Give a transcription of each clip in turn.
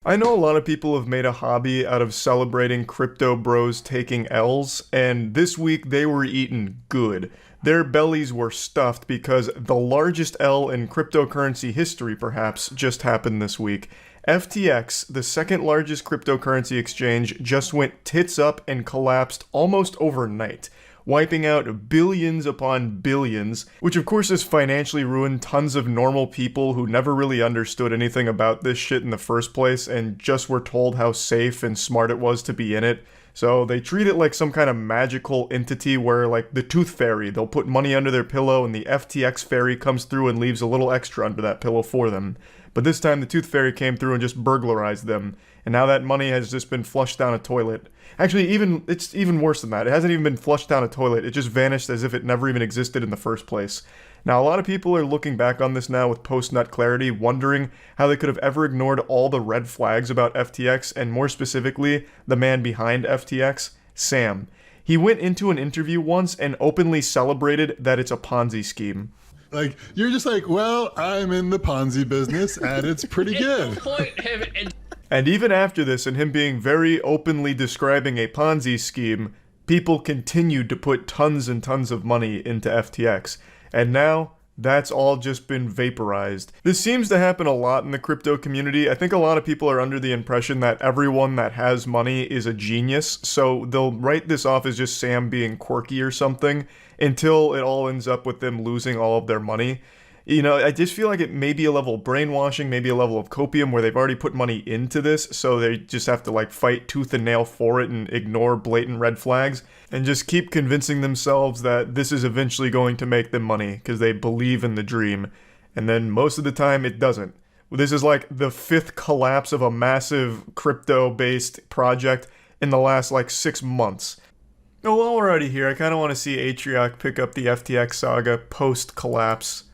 I know a lot of people have made a hobby out of celebrating crypto bros taking L's, and this week they were eating good. Their bellies were stuffed because the largest L in cryptocurrency history, perhaps, just happened this week. FTX, the second largest cryptocurrency exchange, just went tits up and collapsed almost overnight, wiping out billions upon billions, which of course has financially ruined tons of normal people who never really understood anything about this shit in the first place and just were told how safe and smart it was to be in it. So they treat it like some kind of magical entity where, like the Tooth Fairy, they'll put money under their pillow and the FTX Fairy comes through and leaves a little extra under that pillow for them. But this time the Tooth Fairy came through and just burglarized them, and now that money has just been flushed down a toilet. Actually, it's even worse than that. It hasn't even been flushed down a toilet. It just vanished as if it never even existed in the first place. Now, a lot of people are looking back on this now with post-nut clarity, wondering how they could have ever ignored all the red flags about FTX, and more specifically, the man behind FTX, Sam. He went into an interview once and openly celebrated that it's a Ponzi scheme. Like, you're just like, well, I'm in the Ponzi business, and it's pretty good. And even after this, and him being very openly describing a Ponzi scheme, people continued to put tons and tons of money into FTX. And now, that's all just been vaporized. This seems to happen a lot in the crypto community. I think a lot of people are under the impression that everyone that has money is a genius, so they'll write this off as just Sam being quirky or something, until it all ends up with them losing all of their money. You know, I just feel like it may be a level of brainwashing, maybe a level of copium where they've already put money into this, so they just have to like fight tooth and nail for it and ignore blatant red flags, and just keep convincing themselves that this is eventually going to make them money, because they believe in the dream. And then most of the time it doesn't. This is like the 5th collapse of a massive crypto-based project in the last like 6 months. Oh, while we're already here, I kind of want to see Atrioc pick up the FTX saga post-collapse.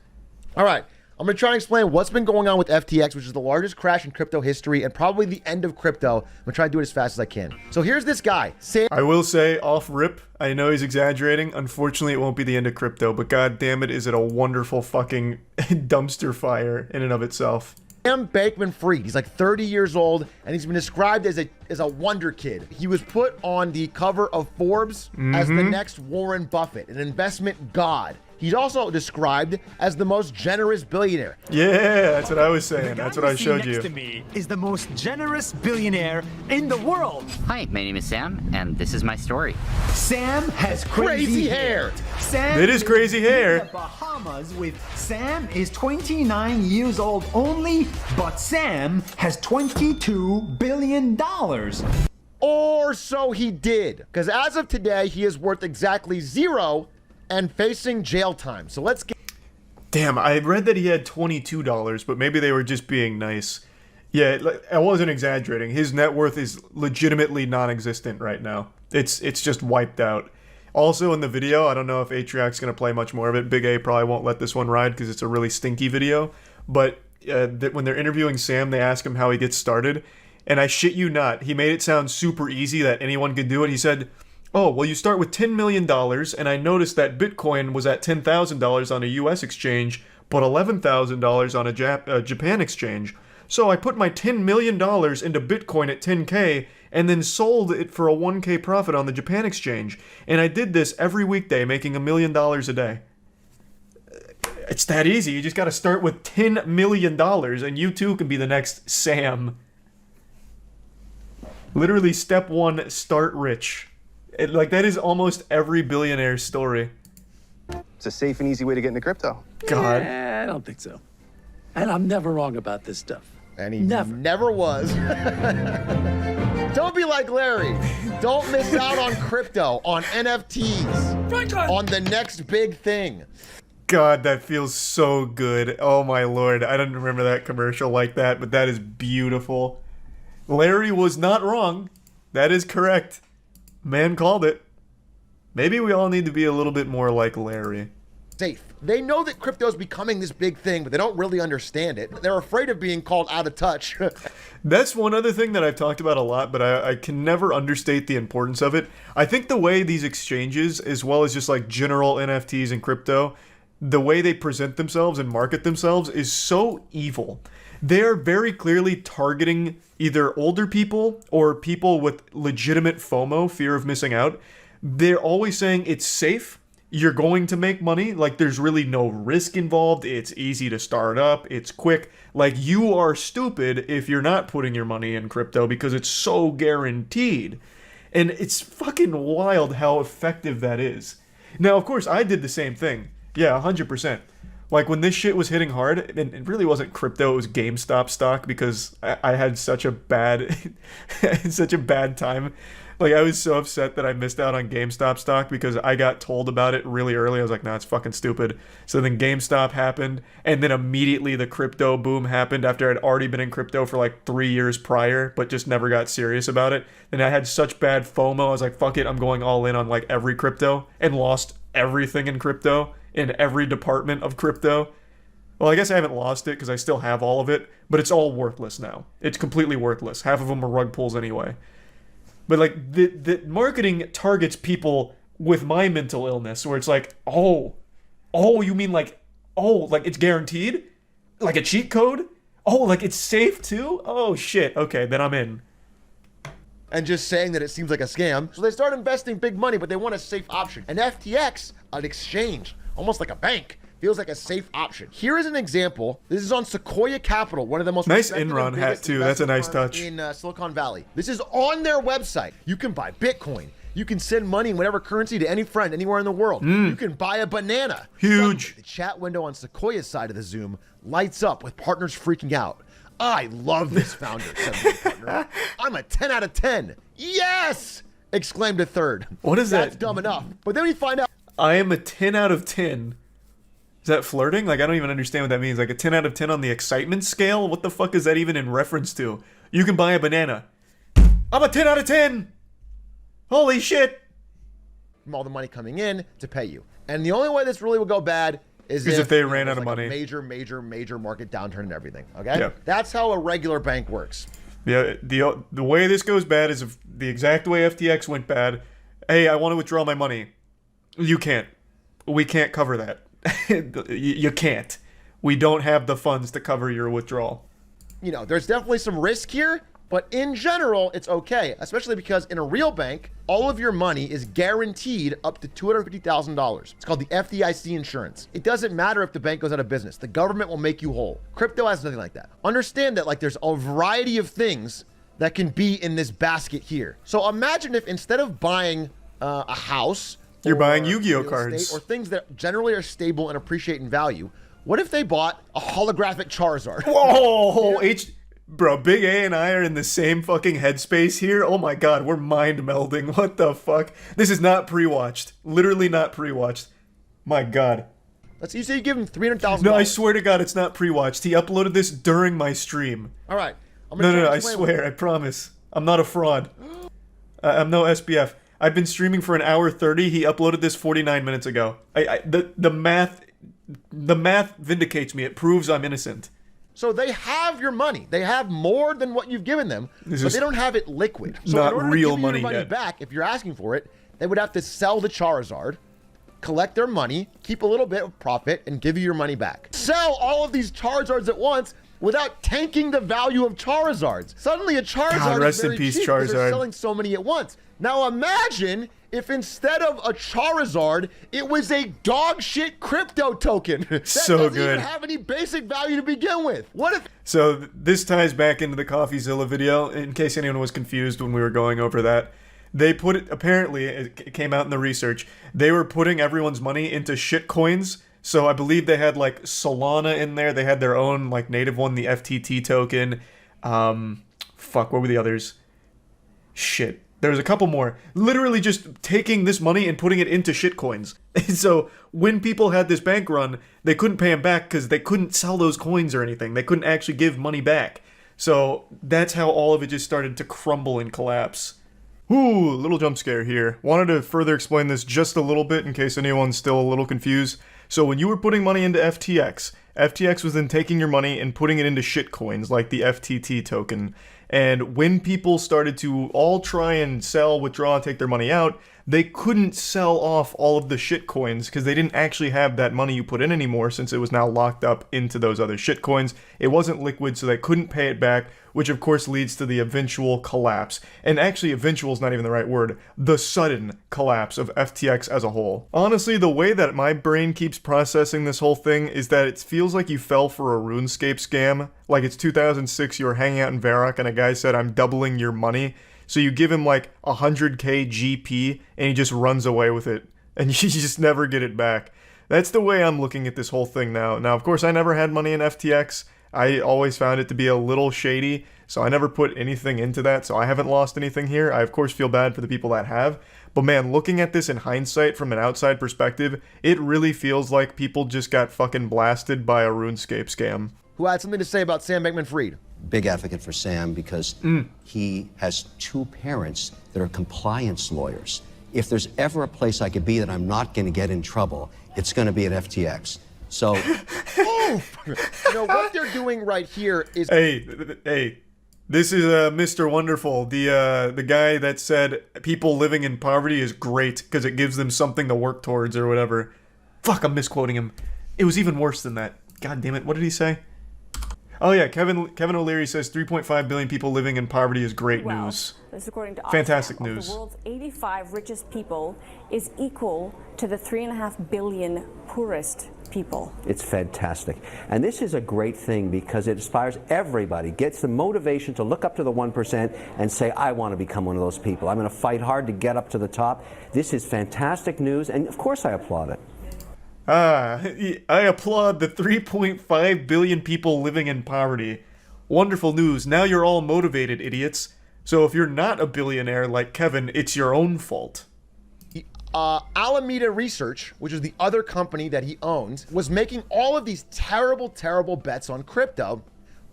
All right, I'm going to try and explain what's been going on with FTX, which is the largest crash in crypto history and probably the end of crypto. I'm going to try to do it as fast as I can. So here's this guy, Sam. I will say, off rip, I know he's exaggerating. Unfortunately, it won't be the end of crypto, but god damn it, is it a wonderful fucking dumpster fire in and of itself. Sam Bankman-Fried. He's like 30 years old, and he's been described as a wonder kid. He was put on the cover of Forbes as the next Warren Buffett, an investment god. He's also described as the most generous billionaire. Yeah, that's what I was saying. That's what I showed you. Next to me is the most generous billionaire in the world. Hi, my name is Sam, and this is my story. Sam has crazy hair. Sam It is crazy hair. in the Bahamas with Sam is 29 years old only, but Sam has $22 billion. Or so he did, because as of today, he is worth exactly 0 and facing jail time. So let's get... Damn, I read that he had $22, but maybe they were just being nice. Yeah, I wasn't exaggerating. His net worth is legitimately non-existent right now. It's just wiped out. Also in the video, I don't know if Atrioc's going to play much more of it. Big A probably won't let this one ride because it's a really stinky video. But when they're interviewing Sam, they ask him how he gets started. And I shit you not, he made it sound super easy that anyone could do it. He said, oh, well, you start with $10 million, and I noticed that Bitcoin was at $10,000 on a US exchange, but $11,000 on a Japan exchange. So I put my $10 million into Bitcoin at 10K, and then sold it for a 1K profit on the Japan exchange. And I did this every weekday, making $1 million a day. It's that easy. You just gotta start with $10 million, and you too can be the next Sam. Literally, step 1, start rich. That is almost every billionaire's story. It's a safe and easy way to get into crypto. God. I don't think so. And I'm never wrong about this stuff. And he never was. Don't be like Larry. Don't miss out on crypto, on NFTs, on the next big thing. God, that feels so good. Oh my lord. I don't remember that commercial like that, but that is beautiful. Larry was not wrong. That is correct. Man called it. Maybe we all need to be a little bit more like Larry. Safe. They know that crypto is becoming this big thing, but they don't really understand it. They're afraid of being called out of touch. That's one other thing that I've talked about a lot, but I can never understate the importance of it. I think the way these exchanges, as well as just like general NFTs and crypto, the way they present themselves and market themselves is so evil. They're very clearly targeting either older people or people with legitimate FOMO, fear of missing out. They're always saying it's safe. You're going to make money. Like, there's really no risk involved. It's easy to start up. It's quick. Like, you are stupid if you're not putting your money in crypto because it's so guaranteed. And it's fucking wild how effective that is. Now, of course, I did the same thing. Yeah, 100%. Like, when this shit was hitting hard, and it really wasn't crypto, it was GameStop stock because I had such a bad, such a bad time. Like, I was so upset that I missed out on GameStop stock because I got told about it really early. I was like, nah, it's fucking stupid. So then GameStop happened, and then immediately the crypto boom happened after I'd already been in crypto for like 3 years prior, but just never got serious about it. And I had such bad FOMO, I was like, fuck it, I'm going all in on like every crypto, and lost everything in crypto, in every department of crypto. Well, I guess I haven't lost it because I still have all of it, but it's all worthless now. It's completely worthless. Half of them are rug pulls anyway. But like the marketing targets people with my mental illness, where it's like, oh, you mean like it's guaranteed, like a cheat code, like it's safe too. Oh shit, okay, then I'm in. And just saying that it seems like a scam, so they start investing big money, but they want a safe option. And FTX, an exchange, almost like a bank, feels like a safe option. Here is an example. This is on Sequoia Capital, one of the most nice respected Enron and hat biggest too. That's a nice investment touch. firms in Silicon Valley. This is on their website. You can buy Bitcoin. You can send money in whatever currency to any friend anywhere in the world. You can buy a banana. Huge. Suddenly, the chat window on Sequoia's side of the Zoom lights up with partners freaking out. I love this founder, said one partner. I'm a 10 out of 10. Yes! Exclaimed a third. What is That's that? dumb enough. But then we find out. I am a 10 out of 10. Is that flirting? Like, I don't even understand what that means. Like a 10 out of 10 on the excitement scale? What the fuck is that even in reference to? You can buy a banana. I'm a 10 out of 10! Holy shit! From all the money coming in to pay you. And the only way this really will go bad is if they ran there's out of money. A major market downturn and everything. Okay? Yeah. That's how a regular bank works. Yeah, the way this goes bad is if the exact way FTX went bad. Hey, I want to withdraw my money. You can't. We can't cover that. You can't. We don't have the funds to cover your withdrawal. You know, there's definitely some risk here, but in general, it's okay, especially because in a real bank, all of your money is guaranteed up to $250,000. It's called the FDIC insurance. It doesn't matter if the bank goes out of business. The government will make you whole. Crypto has nothing like that. Understand that like there's a variety of things that can be in this basket here. So imagine if instead of buying a house, you're buying or Yu-Gi-Oh real cards. estate, or things that generally are stable and appreciate in value, what if they bought a holographic Charizard? Whoa, Bro, Big A and I are in the same fucking headspace here. Oh my god, we're mind melding. What the fuck? This is not pre-watched. Literally not pre-watched. My god. You say you give him $300,000. No, I swear to god it's not pre-watched. He uploaded this during my stream. All right. No, I swear, I promise. I'm not a fraud. I'm no SBF. I've been streaming for an hour 30. He uploaded this 49 minutes ago. The math vindicates me. It proves I'm innocent. So they have your money. They have more than what you've given them, but they don't have it liquid. So not in order real to give you money your money yet. back, if you're asking for it, they would have to sell the Charizard, collect their money, keep a little bit of profit, and give you your money back. Sell all of these Charizards at once without tanking the value of Charizards. Suddenly a Charizard God, rest is very in peace, cheap because they're Charizard. selling so many at once. Now imagine if instead of a Charizard, it was a dog shit crypto token. That So doesn't good. even have any basic value to begin with. What if So this ties back into the CoffeeZilla video, in case anyone was confused when we were going over that. They put it, apparently, it came out in the research, they were putting everyone's money into shit coins. So I believe they had like Solana in there. They had their own like native one, the FTT token. What were the others? Shit. There was a couple more. Literally just taking this money and putting it into shitcoins. So when people had this bank run, they couldn't pay them back because they couldn't sell those coins or anything. They couldn't actually give money back. So that's how all of it just started to crumble and collapse. Ooh, little jump scare here. Wanted to further explain this just a little bit in case anyone's still a little confused. So when you were putting money into FTX, FTX was then taking your money and putting it into shitcoins like the FTT token. And when people started to all try and sell, withdraw, take their money out, they couldn't sell off all of the shit coins because they didn't actually have that money you put in anymore since it was now locked up into those other shit coins. It wasn't liquid, so they couldn't pay it back, which of course leads to the eventual collapse. And actually, eventual is not even the right word. The sudden collapse of FTX as a whole. Honestly, the way that my brain keeps processing this whole thing is that it feels like you fell for a RuneScape scam. Like it's 2006, you were hanging out in Varrock and a guy said, "I'm doubling your money." So you give him like 100k GP and he just runs away with it. And you just never get it back. That's the way I'm looking at this whole thing now. Now, of course, I never had money in FTX. I always found it to be a little shady, so I never put anything into that, so I haven't lost anything here. I, of course, feel bad for the people that have. But man, looking at this in hindsight from an outside perspective, it really feels like people just got fucking blasted by a RuneScape scam. Who had something to say about Sam Bankman-Fried? Big advocate for Sam because he has two parents that are compliance lawyers. If there's ever a place I could be that I'm not going to get in trouble, it's going to be at FTX. So, You know, what they're doing right here is... Hey, this is Mr. Wonderful, the guy that said people living in poverty is great because it gives them something to work towards or whatever. Fuck, I'm misquoting him. It was even worse than that. God damn it, what did he say? Oh yeah, Kevin O'Leary says 3.5 billion people living in poverty is great news. This, according to Fantastic Oxfam, news. the world's 85 richest people is equal to the 3.5 billion poorest people. It's fantastic. And this is a great thing because it inspires everybody, gets the motivation to look up to the 1% and say, I want to become one of those people. I'm going to fight hard to get up to the top. This is fantastic news, and of course I applaud it. I applaud the 3.5 billion people living in poverty. Wonderful news. Now you're all motivated, idiots. So if you're not a billionaire like Kevin, it's your own fault. Alameda Research, which is the other company that he owns, was making all of these terrible, terrible bets on crypto,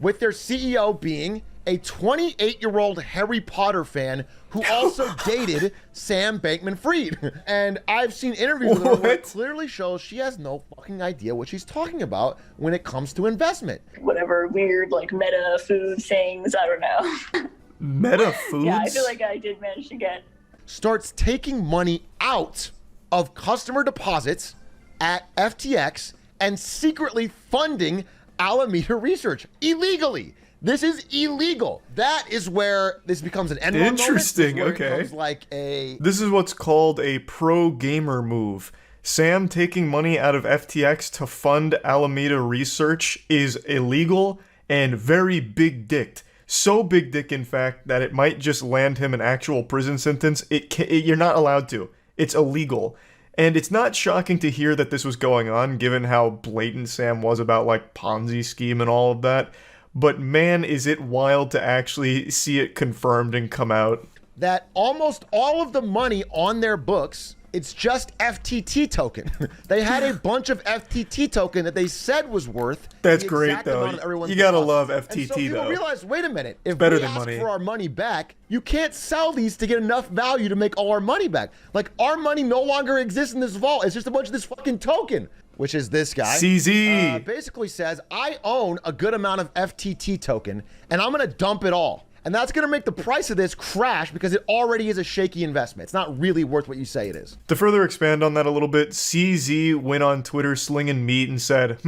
with their CEO being a 28-year-old Harry Potter fan who also dated Sam Bankman-Fried. And I've seen interviews with her where it clearly shows she has no fucking idea what she's talking about when it comes to investment. Whatever weird, like, meta food things, I don't know. Meta foods? Yeah, I feel like I did manage to get... Starts taking money out of customer deposits at FTX and secretly funding Alameda Research illegally. This is illegal. That is where this becomes an Enron moment. Interesting, This is where it okay. becomes like a... This is what's called a pro-gamer move. Sam taking money out of FTX to fund Alameda Research is illegal and very big-dicked. So big dick, in fact, that it might just land him an actual prison sentence. You're not allowed to. It's illegal. And it's not shocking to hear that this was going on, given how blatant Sam was about, like, Ponzi scheme and all of that. But man, is it wild to actually see it confirmed and come out. That almost all of the money on their books, it's just FTT token. They had a bunch of FTT token that they said was worth. That's the great, exact though. amount of everyone's You gotta deposit. love And FTT, so people though. realize, wait a minute, if better we than ask money. for our money back, you can't sell these to get enough value to make all our money back. Like, our money no longer exists in this vault. It's just a bunch of this fucking token. Which is this guy. CZ. Basically says, I own a good amount of FTT token, and I'm gonna dump it all. And that's gonna make the price of this crash because it already is a shaky investment. It's not really worth what you say it is. To further expand on that a little bit, CZ went on Twitter slinging meat and said,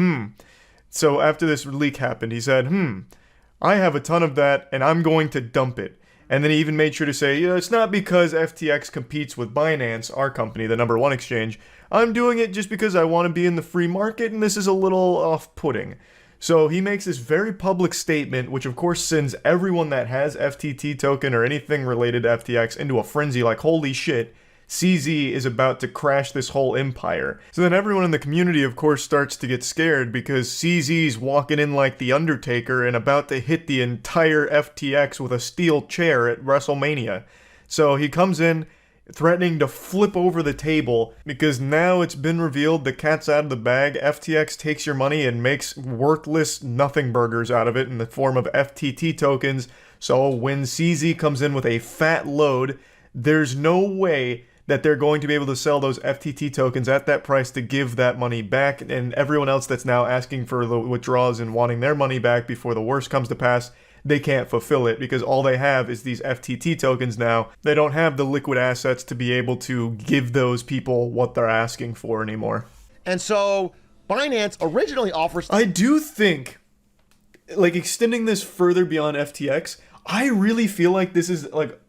So after this leak happened, he said, I have a ton of that and I'm going to dump it. And then he even made sure to say, it's not because FTX competes with Binance, our company, the #1 exchange. I'm doing it just because I want to be in the free market and this is a little off-putting. So he makes this very public statement, which of course sends everyone that has FTT token or anything related to FTX into a frenzy like, holy shit, CZ is about to crash this whole empire. So then everyone in the community, of course, starts to get scared because CZ's walking in like the Undertaker and about to hit the entire FTX with a steel chair at WrestleMania. So he comes in, threatening to flip over the table because now it's been revealed the cat's out of the bag. FTX takes your money and makes worthless nothing burgers out of it in the form of FTT tokens. So when CZ comes in with a fat load, there's no way that they're going to be able to sell those FTT tokens at that price to give that money back, and everyone else that's now asking for the withdrawals and wanting their money back before the worst comes to pass, they can't fulfill it because all they have is these FTT tokens now. They don't have the liquid assets to be able to give those people what they're asking for anymore. And so Binance originally offers... I do think, like, extending this further beyond FTX, I really feel like this is like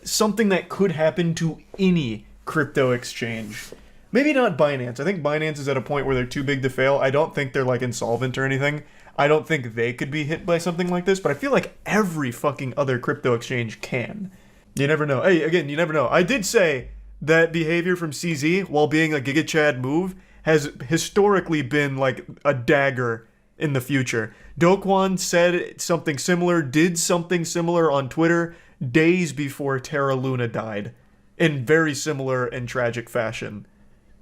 something that could happen to any crypto exchange. Maybe not Binance. I think Binance is at a point where they're too big to fail. I don't think they're like insolvent or anything. I don't think they could be hit by something like this, but I feel like every fucking other crypto exchange can. You never know. Hey, again, you never know. I did say that behavior from CZ, while being a Giga Chad move, has historically been like a dagger in the future. Do Kwon said something similar, did something similar on Twitter days before Terra Luna died, in very similar and tragic fashion.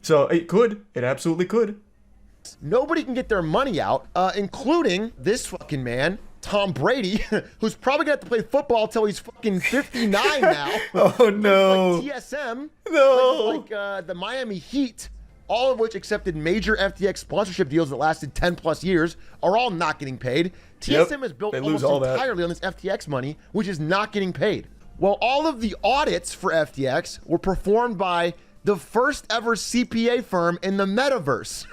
So it could. It absolutely could. Nobody can get their money out, including this fucking man, Tom Brady, who's probably going to have to play football till he's fucking 59 now. Oh, no. Like TSM. No. Like the Miami Heat, all of which accepted major FTX sponsorship deals that lasted 10 plus years, are all not getting paid. TSM is built almost entirely on this FTX money, which is not getting paid. Well, all of the audits for FTX were performed by the first ever CPA firm in the metaverse.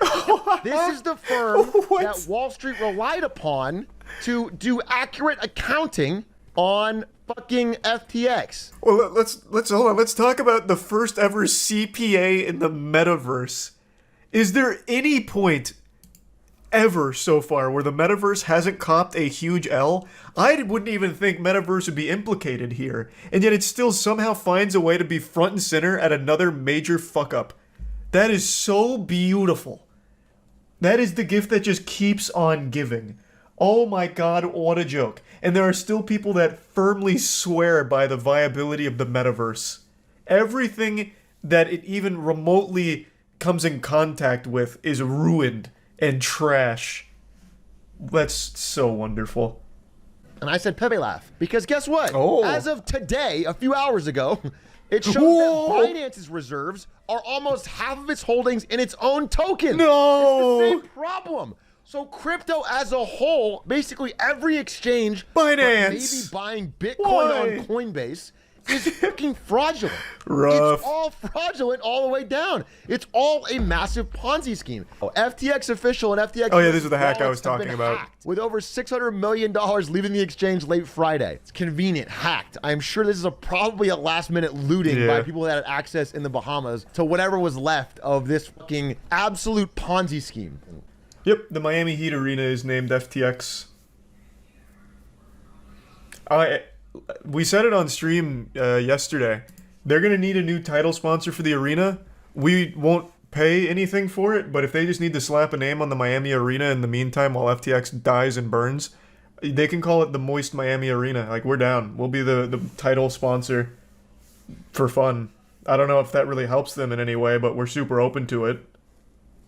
This is the firm that Wall Street relied upon to do accurate accounting on fucking FTX. Well, let's hold on. Let's talk about the first ever CPA in the metaverse. Is there any point ever so far where the metaverse hasn't copped a huge L? I wouldn't even think metaverse would be implicated here, and yet it still somehow finds a way to be front and center at another major fuck up. That is so beautiful. That is the gift that just keeps on giving. Oh my god, what a joke. And there are still people that firmly swear by the viability of the metaverse. Everything that it even remotely comes in contact with is ruined and trash. That's so wonderful. And I said Pepe laugh because guess what? Oh. As of today, a few hours ago, it shows that Binance's reserves are almost half of its holdings in its own token. No! It's the same problem. So crypto as a whole, basically every exchange, Binance, maybe buying Bitcoin on Coinbase, is fucking fraudulent. Rough. It's all fraudulent all the way down. It's all a massive Ponzi scheme. FTX official and FTX. Oh yeah, this is the hack I was talking about. With over $600 million leaving the exchange late Friday. It's convenient, hacked. I'm sure this is probably a last-minute looting by people that had access in the Bahamas to whatever was left of this fucking absolute Ponzi scheme. Yep, the Miami Heat arena is named FTX. We said it on stream yesterday. They're going to need a new title sponsor for the arena. We won't pay anything for it, but if they just need to slap a name on the Miami arena in the meantime while FTX dies and burns, they can call it the Moist Miami Arena. Like, we're down. We'll be the title sponsor for fun. I don't know if that really helps them in any way, but we're super open to it.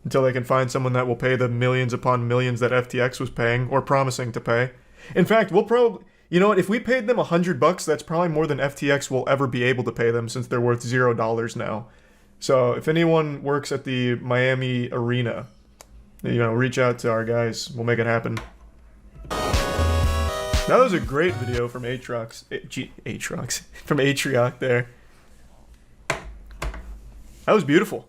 Until they can find someone that will pay the millions upon millions that FTX was paying or promising to pay. In fact, we'll probably... You know what? If we paid them $100, that's probably more than FTX will ever be able to pay them since they're worth $0 now. So if anyone works at the Miami Arena, reach out to our guys. We'll make it happen. That was a great video from Aatrox. From Atrioc there. That was beautiful.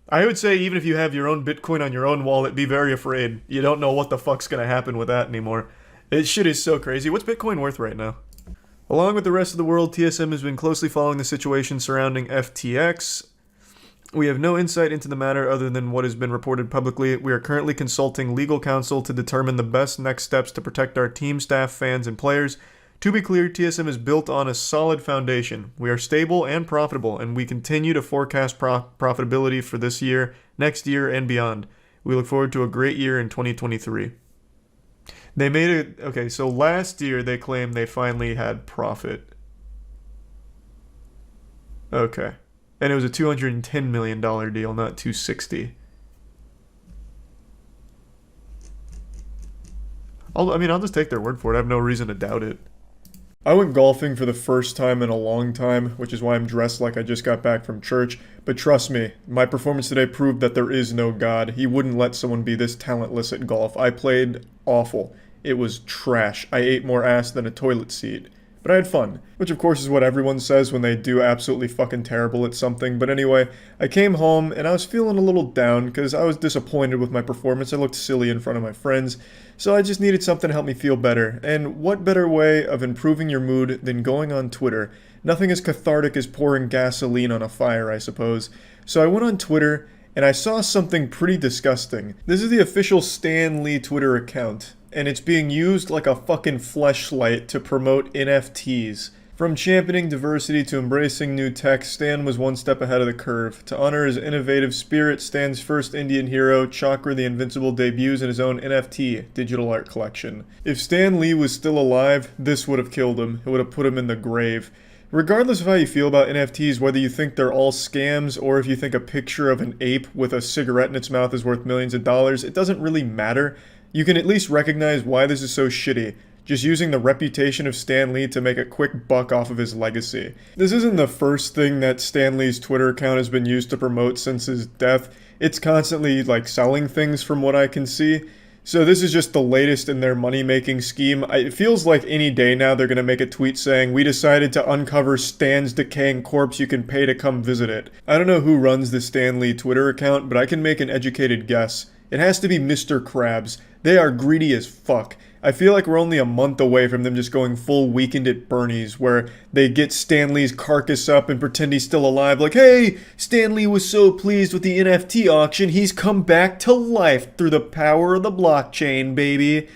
I would say even if you have your own Bitcoin on your own wallet, be very afraid. You don't know what the fuck's gonna happen with that anymore. This shit is so crazy. What's Bitcoin worth right now? Along with the rest of the world, TSM has been closely following the situation surrounding FTX. We have no insight into the matter other than what has been reported publicly. We are currently consulting legal counsel to determine the best next steps to protect our team, staff, fans, and players. To be clear, TSM is built on a solid foundation. We are stable and profitable, and we continue to forecast profitability for this year, next year, and beyond. We look forward to a great year in 2023. They made it... Okay, so last year they claimed they finally had profit. Okay. And it was a $210 million deal, not $260. I'll just take their word for it. I have no reason to doubt it. I went golfing for the first time in a long time, which is why I'm dressed like I just got back from church. But trust me, my performance today proved that there is no God. He wouldn't let someone be this talentless at golf. I played awful. It was trash. I ate more ass than a toilet seat. But I had fun, which of course is what everyone says when they do absolutely fucking terrible at something. But anyway, I came home and I was feeling a little down because I was disappointed with my performance. I looked silly in front of my friends, so I just needed something to help me feel better. And what better way of improving your mood than going on Twitter? Nothing as cathartic as pouring gasoline on a fire, I suppose. So I went on Twitter and I saw something pretty disgusting. This is the official Stan Lee Twitter account, and it's being used like a fucking fleshlight to promote NFTs. From championing diversity to embracing new tech, Stan was one step ahead of the curve. To honor his innovative spirit, Stan's first Indian hero, Chakra the Invincible, debuts in his own NFT, digital art collection. If Stan Lee was still alive, this would have killed him. It would have put him in the grave. Regardless of how you feel about NFTs, whether you think they're all scams or if you think a picture of an ape with a cigarette in its mouth is worth millions of dollars, it doesn't really matter. You can at least recognize why this is so shitty. Just using the reputation of Stan Lee to make a quick buck off of his legacy. This isn't the first thing that Stan Lee's Twitter account has been used to promote since his death. It's constantly like selling things from what I can see. So this is just the latest in their money-making scheme. It feels like any day now they're going to make a tweet saying, "We decided to uncover Stan's decaying corpse, you can pay to come visit it." I don't know who runs the Stan Lee Twitter account, but I can make an educated guess. It has to be Mr. Krabs. They are greedy as fuck. I feel like we're only a month away from them just going full Weekend at Bernie's, where they get Stan Lee's carcass up and pretend he's still alive, like, "Hey, Stan Lee was so pleased with the NFT auction, he's come back to life through the power of the blockchain, baby."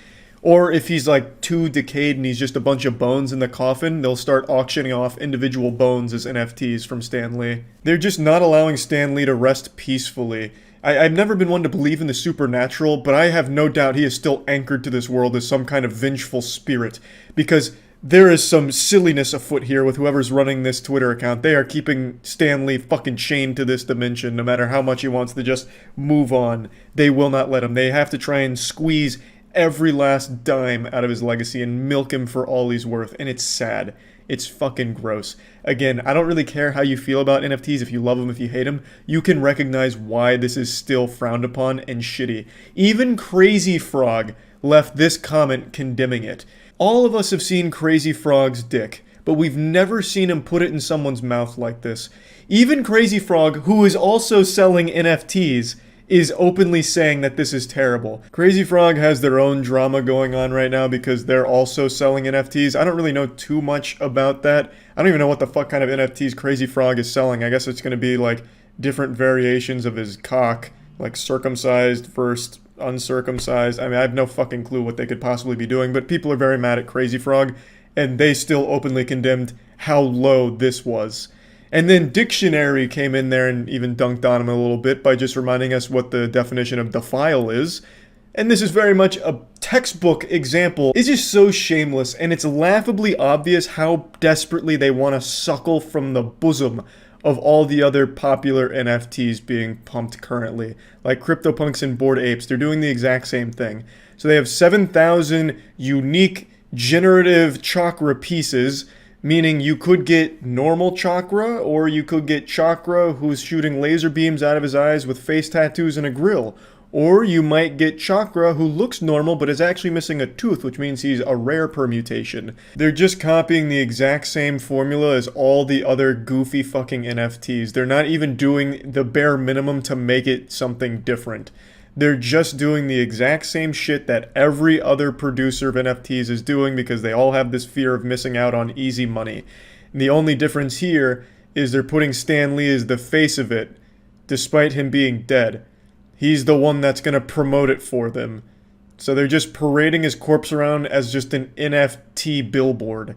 Or if he's like too decayed and he's just a bunch of bones in the coffin, they'll start auctioning off individual bones as NFTs from Stan Lee. They're just not allowing Stan Lee to rest peacefully. I've never been one to believe in the supernatural, but I have no doubt he is still anchored to this world as some kind of vengeful spirit, because there is some silliness afoot here with whoever's running this Twitter account. They are keeping Stan Lee fucking chained to this dimension, no matter how much he wants to just move on. They will not let him. They have to try and squeeze every last dime out of his legacy and milk him for all he's worth, and it's sad. It's fucking gross. Again, I don't really care how you feel about NFTs, if you love them, if you hate them. You can recognize why this is still frowned upon and shitty. Even Crazy Frog left this comment condemning it. All of us have seen Crazy Frog's dick, but we've never seen him put it in someone's mouth like this. Even Crazy Frog, who is also selling NFTs, is openly saying that this is terrible. Crazy Frog has their own drama going on right now because they're also selling NFTs. I don't really know too much about that. I don't even know what the fuck kind of NFTs Crazy Frog is selling. I guess it's going to be like different variations of his cock, like circumcised versus uncircumcised. I mean, I have no fucking clue what they could possibly be doing, but people are very mad at Crazy Frog, and they still openly condemned how low this was. And then Dictionary came in there and even dunked on him a little bit by just reminding us what the definition of defile is. And this is very much a textbook example. It's just so shameless, and it's laughably obvious how desperately they want to suckle from the bosom of all the other popular NFTs being pumped currently. Like CryptoPunks and Bored Apes, they're doing the exact same thing. So they have 7,000 unique generative chakra pieces, meaning you could get normal Chakra, or you could get Chakra who's shooting laser beams out of his eyes with face tattoos and a grill. Or you might get Chakra who looks normal but is actually missing a tooth, which means he's a rare permutation. They're just copying the exact same formula as all the other goofy fucking NFTs. They're not even doing the bare minimum to make it something different. They're just doing the exact same shit that every other producer of NFTs is doing because they all have this fear of missing out on easy money. And the only difference here is they're putting Stan Lee as the face of it, despite him being dead. He's the one that's going to promote it for them. So they're just parading his corpse around as just an NFT billboard.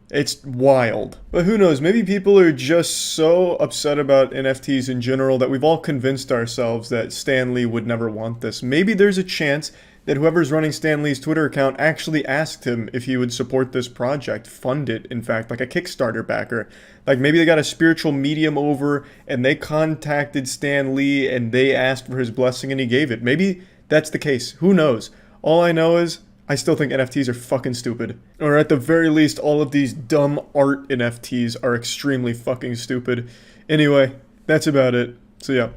It's wild. But who knows, maybe people are just so upset about NFTs in general that we've all convinced ourselves that Stan Lee would never want this. Maybe there's a chance that whoever's running Stan Lee's Twitter account actually asked him if he would support this project, fund it, in fact, like a Kickstarter backer. Like maybe they got a spiritual medium over and they contacted Stan Lee and they asked for his blessing and he gave it. Maybe that's the case. Who knows? All I know is I still think NFTs are fucking stupid. Or at the very least, all of these dumb art NFTs are extremely fucking stupid. Anyway, that's about it. So yeah.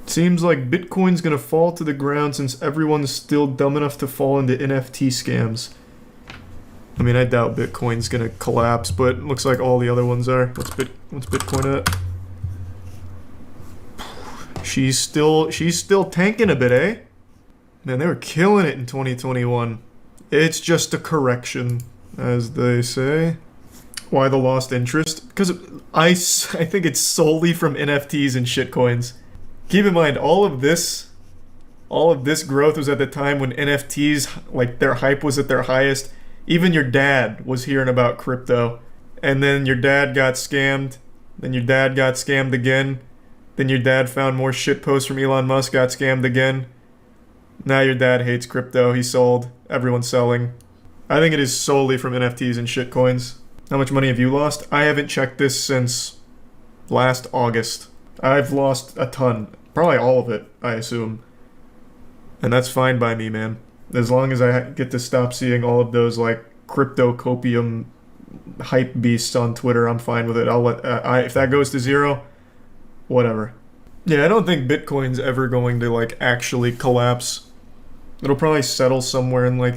Seems like Bitcoin's gonna fall to the ground since everyone's still dumb enough to fall into NFT scams. I mean, I doubt Bitcoin's gonna collapse, but it looks like all the other ones are. What's Bitcoin at? She's still tanking a bit, eh? Man, they were killing it in 2021. It's just a correction, as they say. Why the lost interest? Because I think it's solely from NFTs and shitcoins. Keep in mind, all of this growth was at the time when NFTs, like, their hype was at their highest. Even your dad was hearing about crypto. And then your dad got scammed. Then your dad got scammed again. Then your dad found more shit posts from Elon Musk, got scammed again. Now your dad hates crypto. He sold. Everyone's selling. I think it is solely from NFTs and shitcoins. How much money have you lost? I haven't checked this since last August. I've lost a ton. Probably all of it, I assume. And that's fine by me, man. As long as I get to stop seeing all of those, like, crypto copium hype beasts on Twitter, I'm fine with it. I'll let if that goes to zero, whatever. Yeah, I don't think Bitcoin's ever going to, like, actually collapse. It'll probably settle somewhere in, like,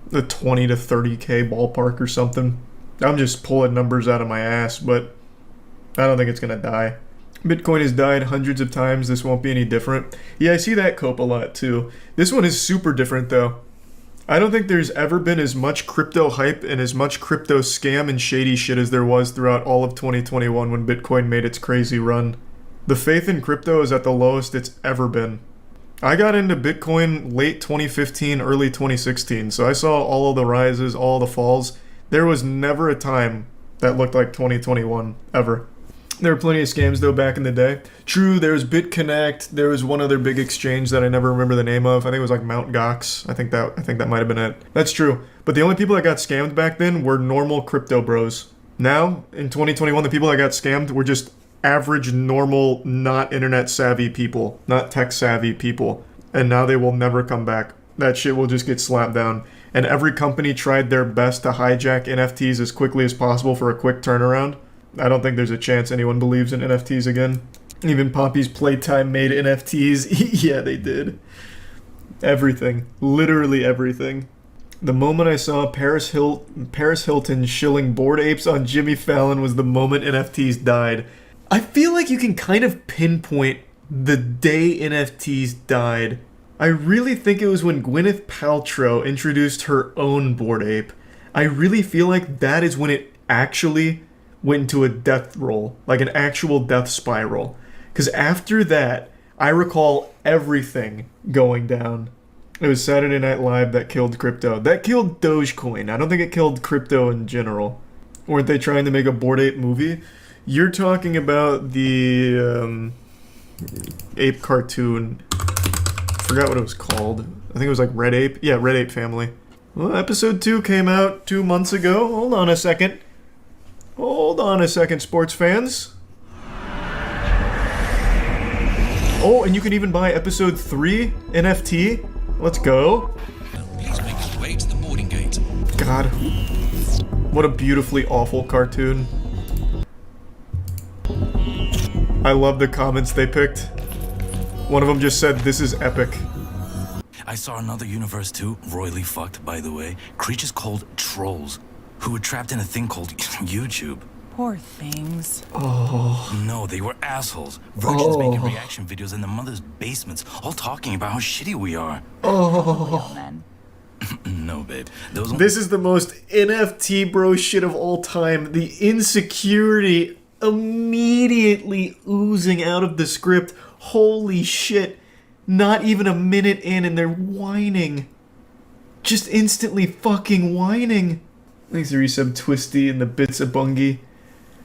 the 20 to 30K ballpark or something. I'm just pulling numbers out of my ass, but I don't think it's gonna die. Bitcoin has died hundreds of times. This won't be any different. Yeah, I see that cope a lot too. This one is super different though. I don't think there's ever been as much crypto hype and as much crypto scam and shady shit as there was throughout all of 2021 when Bitcoin made its crazy run. The faith in crypto is at the lowest it's ever been. I got into Bitcoin late 2015, early 2016, so I saw all of the rises, all the falls. There was never a time that looked like 2021, ever. There were plenty of scams though back in the day. True, there was BitConnect. There was one other big exchange that I never remember the name of. I think it was like Mt. Gox. I think that might have been it. That's true. But the only people that got scammed back then were normal crypto bros. Now, in 2021, the people that got scammed were just average, normal, not internet savvy people, not tech savvy people. And now they will never come back. That shit will just get slapped down. And every company tried their best to hijack NFTs as quickly as possible for a quick turnaround. I don't think there's a chance anyone believes in NFTs again. Even Poppy's Playtime made NFTs. Yeah, they did. Everything. Literally everything. The moment I saw Paris Hilton shilling Bored Apes on Jimmy Fallon was the moment NFTs died. I feel like you can kind of pinpoint the day NFTs died. I really think it was when Gwyneth Paltrow introduced her own Bored Ape. I really feel like that is when it actually went into a death roll, like an actual death spiral. Because after that, I recall everything going down. It was Saturday Night Live that killed crypto. That killed Dogecoin. I don't think it killed crypto in general. Weren't they trying to make a Bored Ape movie? You're talking about the ape cartoon. I forgot what it was called. I think it was like Red Ape. Yeah, Red Ape Family. Well, episode 2 came out 2 months ago. Hold on a second. Hold on a second, sports fans. Oh, and you can even buy episode 3 NFT. Let's go. Please make your way to the boarding gate. God. What a beautifully awful cartoon. I love the comments they picked. One of them just said, "This is epic." I saw another universe too, royally fucked, by the way. Creatures called trolls, who were trapped in a thing called YouTube. Poor things. Oh. No, they were assholes. Virgins making reaction videos in their mother's basements, all talking about how shitty we are. Oh. No, babe. This is the most NFT bro shit of all time. The insecurity immediately oozing out of the script. Holy shit. Not even a minute in and they're whining. Just instantly fucking whining. Thanks to resub Twisty and the bits of Bungie.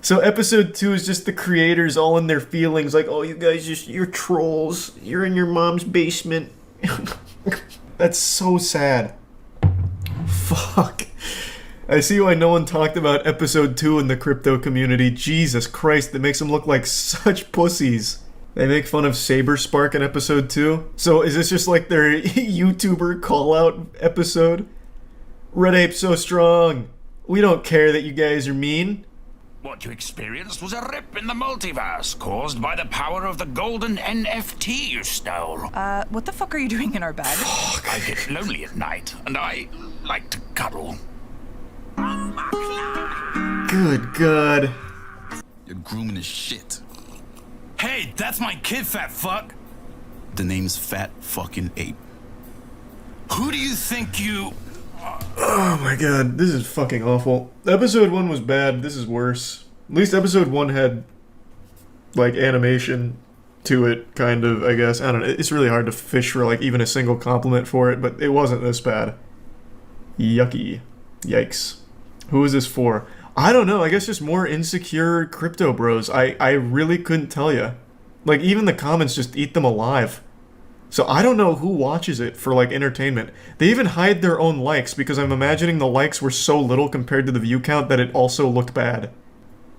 So episode 2 is just the creators all in their feelings, like, oh, you guys you're trolls. You're in your mom's basement. That's so sad. Fuck. I see why no one talked about episode 2 in the crypto community. Jesus Christ, that makes them look like such pussies. They make fun of Saberspark in episode 2. So is this just like their YouTuber call-out episode? Red Ape so strong. We don't care that you guys are mean. What you experienced was a rip in the multiverse caused by the power of the golden NFT you stole. What the fuck are you doing in our bed? I get lonely at night, and I like to cuddle. Good God. You're grooming as shit. Hey, that's my kid, fat fuck. The name's Fat Fucking Ape. Who do you think you... Oh my god, this is fucking awful. Episode 1 was bad, this is worse. At least episode 1 had, like, animation to it, kind of, I guess. I don't know, it's really hard to fish for, like, even a single compliment for it, but it wasn't this bad. Yucky. Yikes. Who is this for? I don't know, I guess just more insecure crypto bros. I really couldn't tell you. Like, even the comments just eat them alive. So I don't know who watches it for, like, entertainment. They even hide their own likes, because I'm imagining the likes were so little compared to the view count that it also looked bad.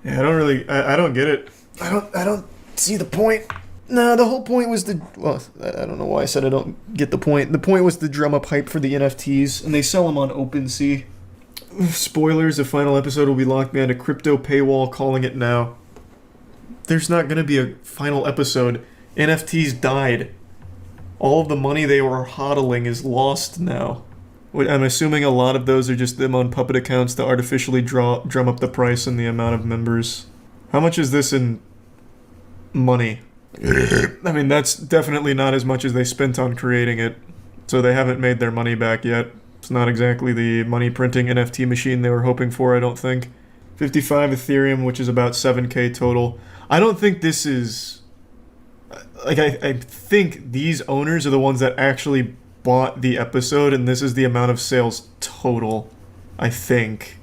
Yeah, I don't get it. I don't see the point. No, the whole point was well, I don't know why I said I don't get the point. The point was to drum up hype for the NFTs, and they sell them on OpenSea. Spoilers, the final episode will be locked behind a crypto paywall, calling it now. There's not gonna be a final episode. NFTs died. All of the money they were hodling is lost now. I'm assuming a lot of those are just them on puppet accounts to artificially drum up the price and the amount of members. How much is this in money? I mean, that's definitely not as much as they spent on creating it. So they haven't made their money back yet. It's not exactly the money printing NFT machine they were hoping for, I don't think. 55 Ethereum, which is about 7k total. I don't think this is... Like, I think these owners are the ones that actually bought the episode, and this is the amount of sales total, I think.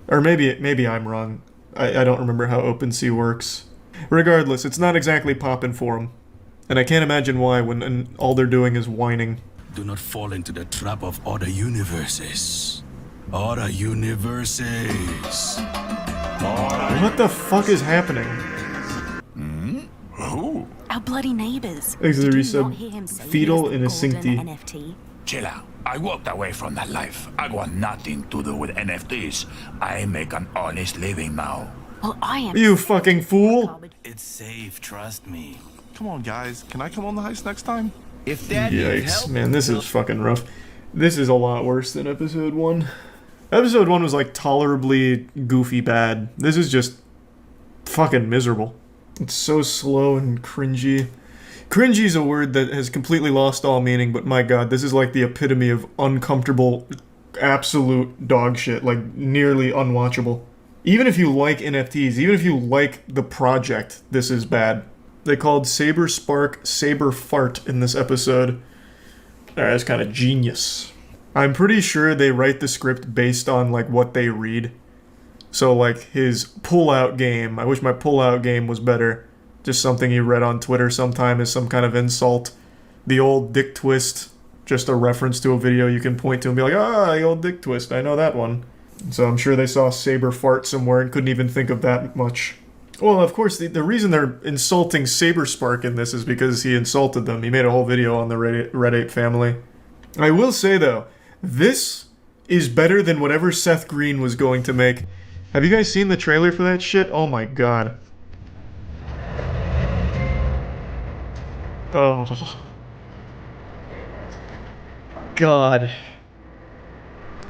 Or maybe I'm wrong. I don't remember how OpenSea works. Regardless, it's not exactly popping for them. And I can't imagine why when all they're doing is whining. Do not fall into the trap of other universes. Other universes. What the fuck is happening? Who? Our bloody neighbors. Auxiliary sub fetal in a syncty. NFT. Chill out. I walked away from that life. I want nothing to do with NFTs. I make an honest living now. Well, I am. You fucking fool! It's safe, trust me. Come on, guys. Can I come on the heist next time? If that Yikes, man, this is fucking rough. This is a lot worse than episode 1. Episode 1 was like tolerably goofy bad. This is just fucking miserable. It's so slow and cringy. Cringy is a word that has completely lost all meaning, but my god, this is like the epitome of uncomfortable, absolute dog shit, like nearly unwatchable. Even if you like NFTs, even if you like the project, this is bad. They called Saber Spark Saber Fart in this episode. That's kind of genius. I'm pretty sure they write the script based on like what they read. So like his pull-out game, I wish my pull-out game was better. Just something you read on Twitter sometime is some kind of insult. The old dick twist, just a reference to a video you can point to and be like, ah, the old dick twist, I know that one. So I'm sure they saw Saber Fart somewhere and couldn't even think of that much. Well, of course, the reason they're insulting Saber Spark in this is because he insulted them. He made a whole video on the Red Ape family. I will say, though, this is better than whatever Seth Green was going to make. Have you guys seen the trailer for that shit? Oh my god. Oh. God.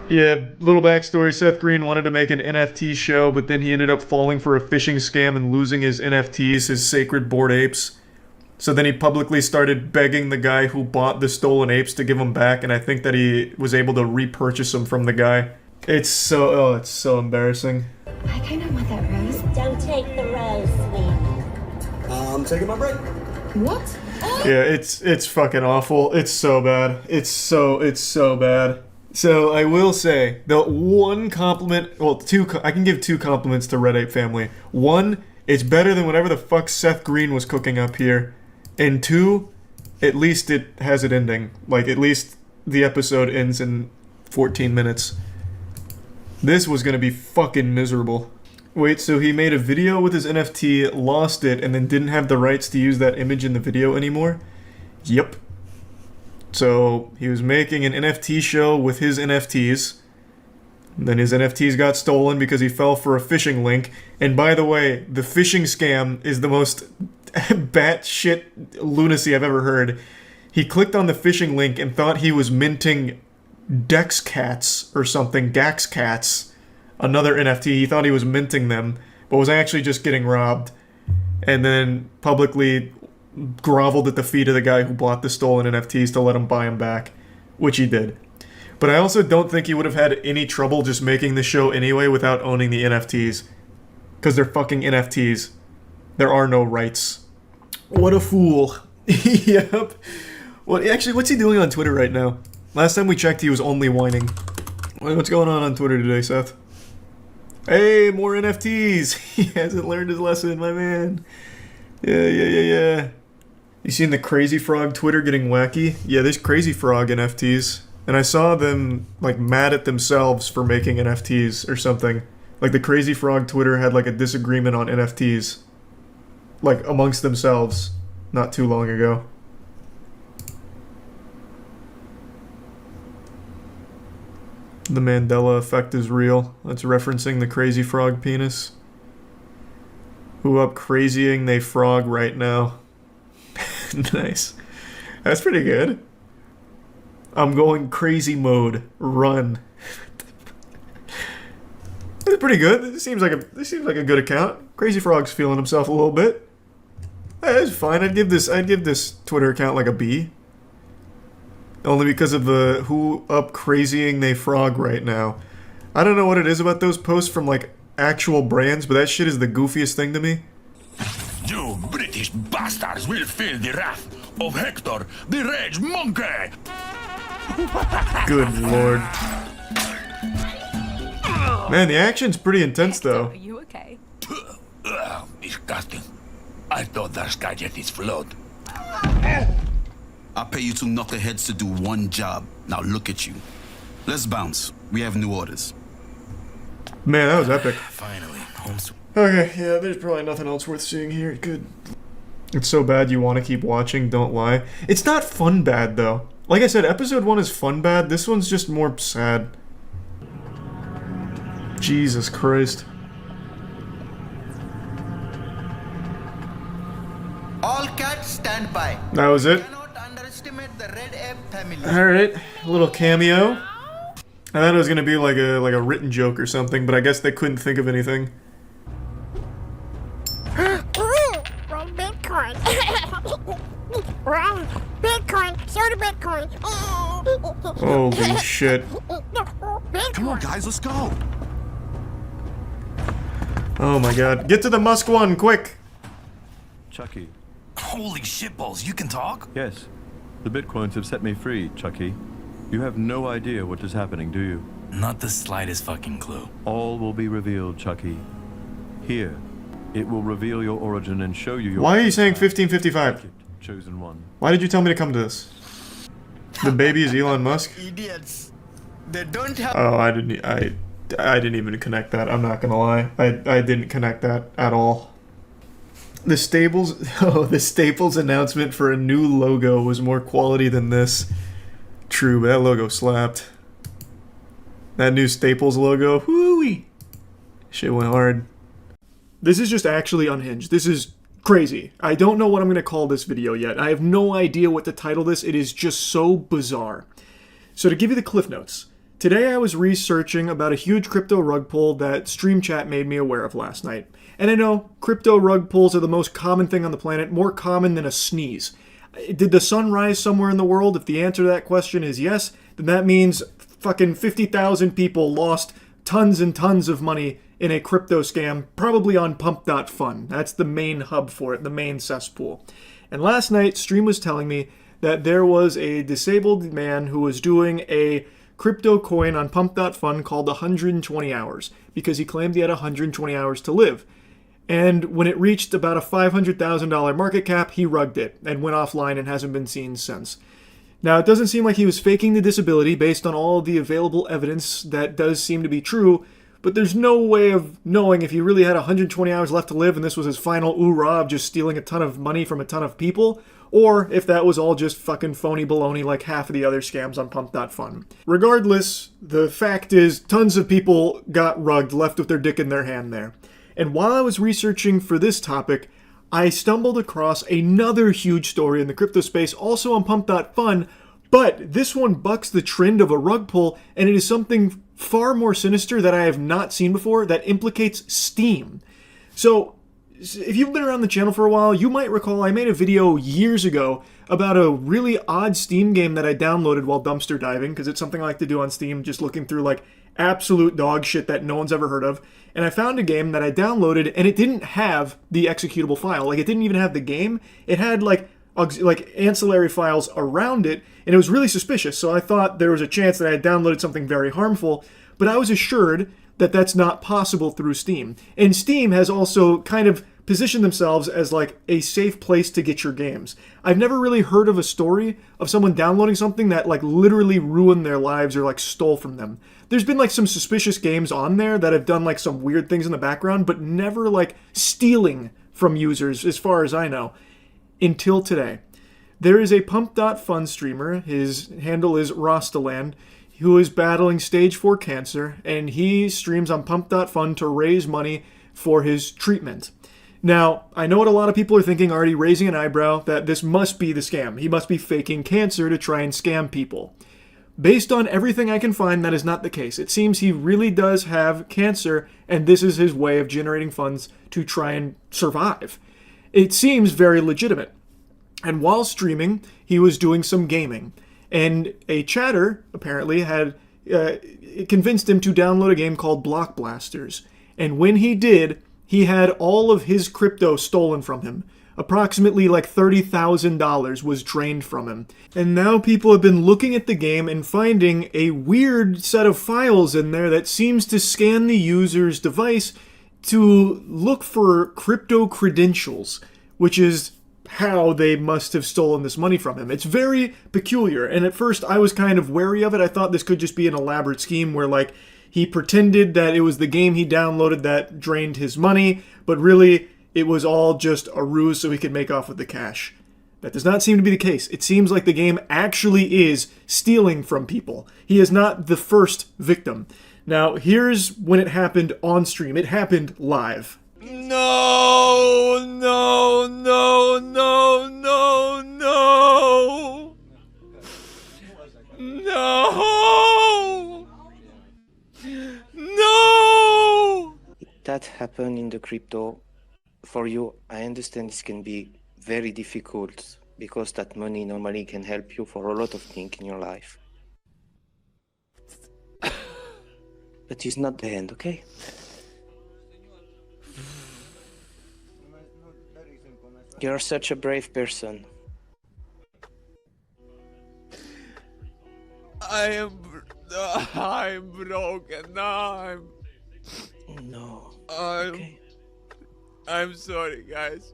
Yeah, little backstory, Seth Green wanted to make an NFT show, but then he ended up falling for a phishing scam and losing his NFTs, his sacred bored apes. So then he publicly started begging the guy who bought the stolen apes to give them back, and I think that he was able to repurchase them from the guy. It's so embarrassing. I kind of want that rose. Don't take the rose, sweet. I'm taking my break. What? Yeah, it's fucking awful. It's so bad. It's so bad. So I will say, the one compliment, well, I can give 2 compliments to Red Ape family. 1, it's better than whatever the fuck Seth Green was cooking up here. And 2, at least it has an ending. Like, at least the episode ends in 14 minutes. This was gonna be fucking miserable. Wait, so he made a video with his NFT, lost it, and then didn't have the rights to use that image in the video anymore? Yep. So he was making an NFT show with his NFTs, Then his NFTs got stolen because he fell for a phishing link. And by the way, the phishing scam is the most batshit lunacy I've ever heard. He clicked on the phishing link and thought he was minting Dex Cats or something, Dax Cats, another NFT. He thought he was minting them, but was actually just getting robbed. And then publicly groveled at the feet of the guy who bought the stolen NFTs to let him buy them back, which he did. But I also don't think he would have had any trouble just making the show anyway without owning the NFTs. Because they're fucking NFTs. There are no rights. What a fool. Yep. Well, actually, what's he doing on Twitter right now? Last time we checked, he was only whining. What's going on Twitter today, Seth? Hey, more NFTs. He hasn't learned his lesson, my man. Yeah. You seen the Crazy Frog Twitter getting wacky? Yeah, there's Crazy Frog NFTs. And I saw them, like, mad at themselves for making NFTs or something. Like, the Crazy Frog Twitter had, like, a disagreement on NFTs. Like, amongst themselves. Not too long ago. The Mandela effect is real. That's referencing the Crazy Frog penis. Who up crazying they frog right now. Nice. That's pretty good. I'm going crazy mode. Run. That's pretty good. This seems like a good account. Crazy Frog's feeling himself a little bit. That's fine. I'd give this Twitter account like a B. Only because of the who up crazying they frog right now. I don't know what it is about those posts from like actual brands, but that shit is the goofiest thing to me. You British bastards will feel the wrath of Hector, the rage monkey! Good lord. Man, the action's pretty intense though. Are you okay? Disgusting. I thought that gadget is flawed. I pay you two knuckleheads to do one job. Now look at you. Let's bounce. We have new orders. Man, that was epic. Finally, home. Okay, yeah, there's probably nothing else worth seeing here. Good. It's so bad you want to keep watching, don't lie. It's not fun bad, though. Like I said, episode 1 is fun bad. This one's just more sad. Jesus Christ. All cats stand by. That was it? Cannot underestimate the red ape family. Alright, a little cameo. I thought it was gonna be like a written joke or something, but I guess they couldn't think of anything. Bitcoin. Bitcoin. Soda Bitcoin. Holy shit. Come on, guys, let's go. Oh my god. Get to the Musk one, quick! Chucky. Holy shitballs, you can talk? Yes. The Bitcoins have set me free, Chucky. You have no idea what is happening, do you? Not the slightest fucking clue. All will be revealed, Chucky. Here. It will reveal your origin and show you your... Why are you saying 1555? Chosen one. Why did you tell me to come to this? The baby is Elon Musk? Idiots. They don't have... Oh, I didn't even connect that. I'm not gonna lie. I didn't connect that at all. The Staples announcement for a new logo was more quality than this. True, but that logo slapped. That new Staples logo, whoo-wee. Shit went hard. This is just actually unhinged. This is crazy. I don't know what I'm going to call this video yet. I have no idea what to title this. It is just so bizarre. So to give you the cliff notes, today I was researching about a huge crypto rug pull that Stream Chat made me aware of last night. And I know crypto rug pulls are the most common thing on the planet, more common than a sneeze. Did the sun rise somewhere in the world? If the answer to that question is yes, then that means fucking 50,000 people lost tons and tons of money in a crypto scam, probably on pump.fun. That's the main hub for it, the main cesspool. And last night, Stream was telling me that there was a disabled man who was doing a crypto coin on pump.fun called 120 hours, because he claimed he had 120 hours to live. And when it reached about a $500,000 market cap, he rugged it and went offline and hasn't been seen since. Now, it doesn't seem like he was faking the disability based on all the available evidence that does seem to be true, but there's no way of knowing if he really had 120 hours left to live and this was his final oorah of just stealing a ton of money from a ton of people, or if that was all just fucking phony baloney like half of the other scams on Pump.fun. Regardless, the fact is tons of people got rugged, left with their dick in their hand there. And while I was researching for this topic, I stumbled across another huge story in the crypto space, also on Pump.fun, but this one bucks the trend of a rug pull, and it is something far more sinister that I have not seen before that implicates Steam. So, if you've been around the channel for a while, you might recall I made a video years ago about a really odd Steam game that I downloaded while dumpster diving, because it's something I like to do on Steam, just looking through like absolute dog shit that no one's ever heard of. And I found a game that I downloaded, and it didn't have the executable file. Like, it didn't even have the game. It had like ancillary files around it, and it was really suspicious. So I thought there was a chance that I had downloaded something very harmful, but I was assured that that's not possible through Steam. And Steam has also kind of positioned themselves as like a safe place to get your games. I've never really heard of a story of someone downloading something that like literally ruined their lives or like stole from them. There's been like some suspicious games on there that have done like some weird things in the background, but never like stealing from users as far as I know. Until today. There is a Pump.fun streamer, his handle is Rostaland, who is battling stage 4 cancer, and he streams on Pump.fun to raise money for his treatment. Now, I know what a lot of people are thinking, already raising an eyebrow, that this must be the scam. He must be faking cancer to try and scam people. Based on everything I can find, that is not the case. It seems he really does have cancer, and this is his way of generating funds to try and survive. It seems very legitimate. And while streaming, he was doing some gaming. And a chatter, apparently, had convinced him to download a game called Block Blasters. And when he did, he had all of his crypto stolen from him. Approximately like $30,000 was drained from him. And now people have been looking at the game and finding a weird set of files in there that seems to scan the user's device to look for crypto credentials, which is how they must have stolen this money from him. It's very peculiar, and at first I was kind of wary of it. I thought this could just be an elaborate scheme where like he pretended that it was the game he downloaded that drained his money, but really it was all just a ruse so he could make off with the cash. That does not seem to be the case. It seems like the game actually is stealing from people. He is not the first victim. Now, here's when it happened on stream. It happened live. No, no, no, no, no, no. No. No. That happened in the crypto. For you, I understand this can be very difficult because that money normally can help you for a lot of things in your life. But it's not the end, okay? You're such a brave person. I'm broken. No, No. Okay. I'm sorry, guys.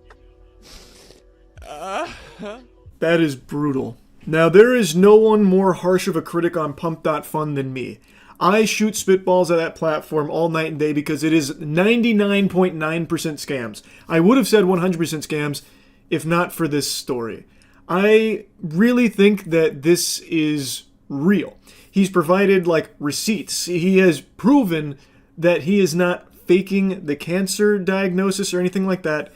That is brutal. Now, there is no one more harsh of a critic on Pump.fun than me. I shoot spitballs at that platform all night and day because it is 99.9% scams. I would have said 100% scams if not for this story. I really think that this is real. He's provided like receipts. He has proven that he is not faking the cancer diagnosis or anything like that.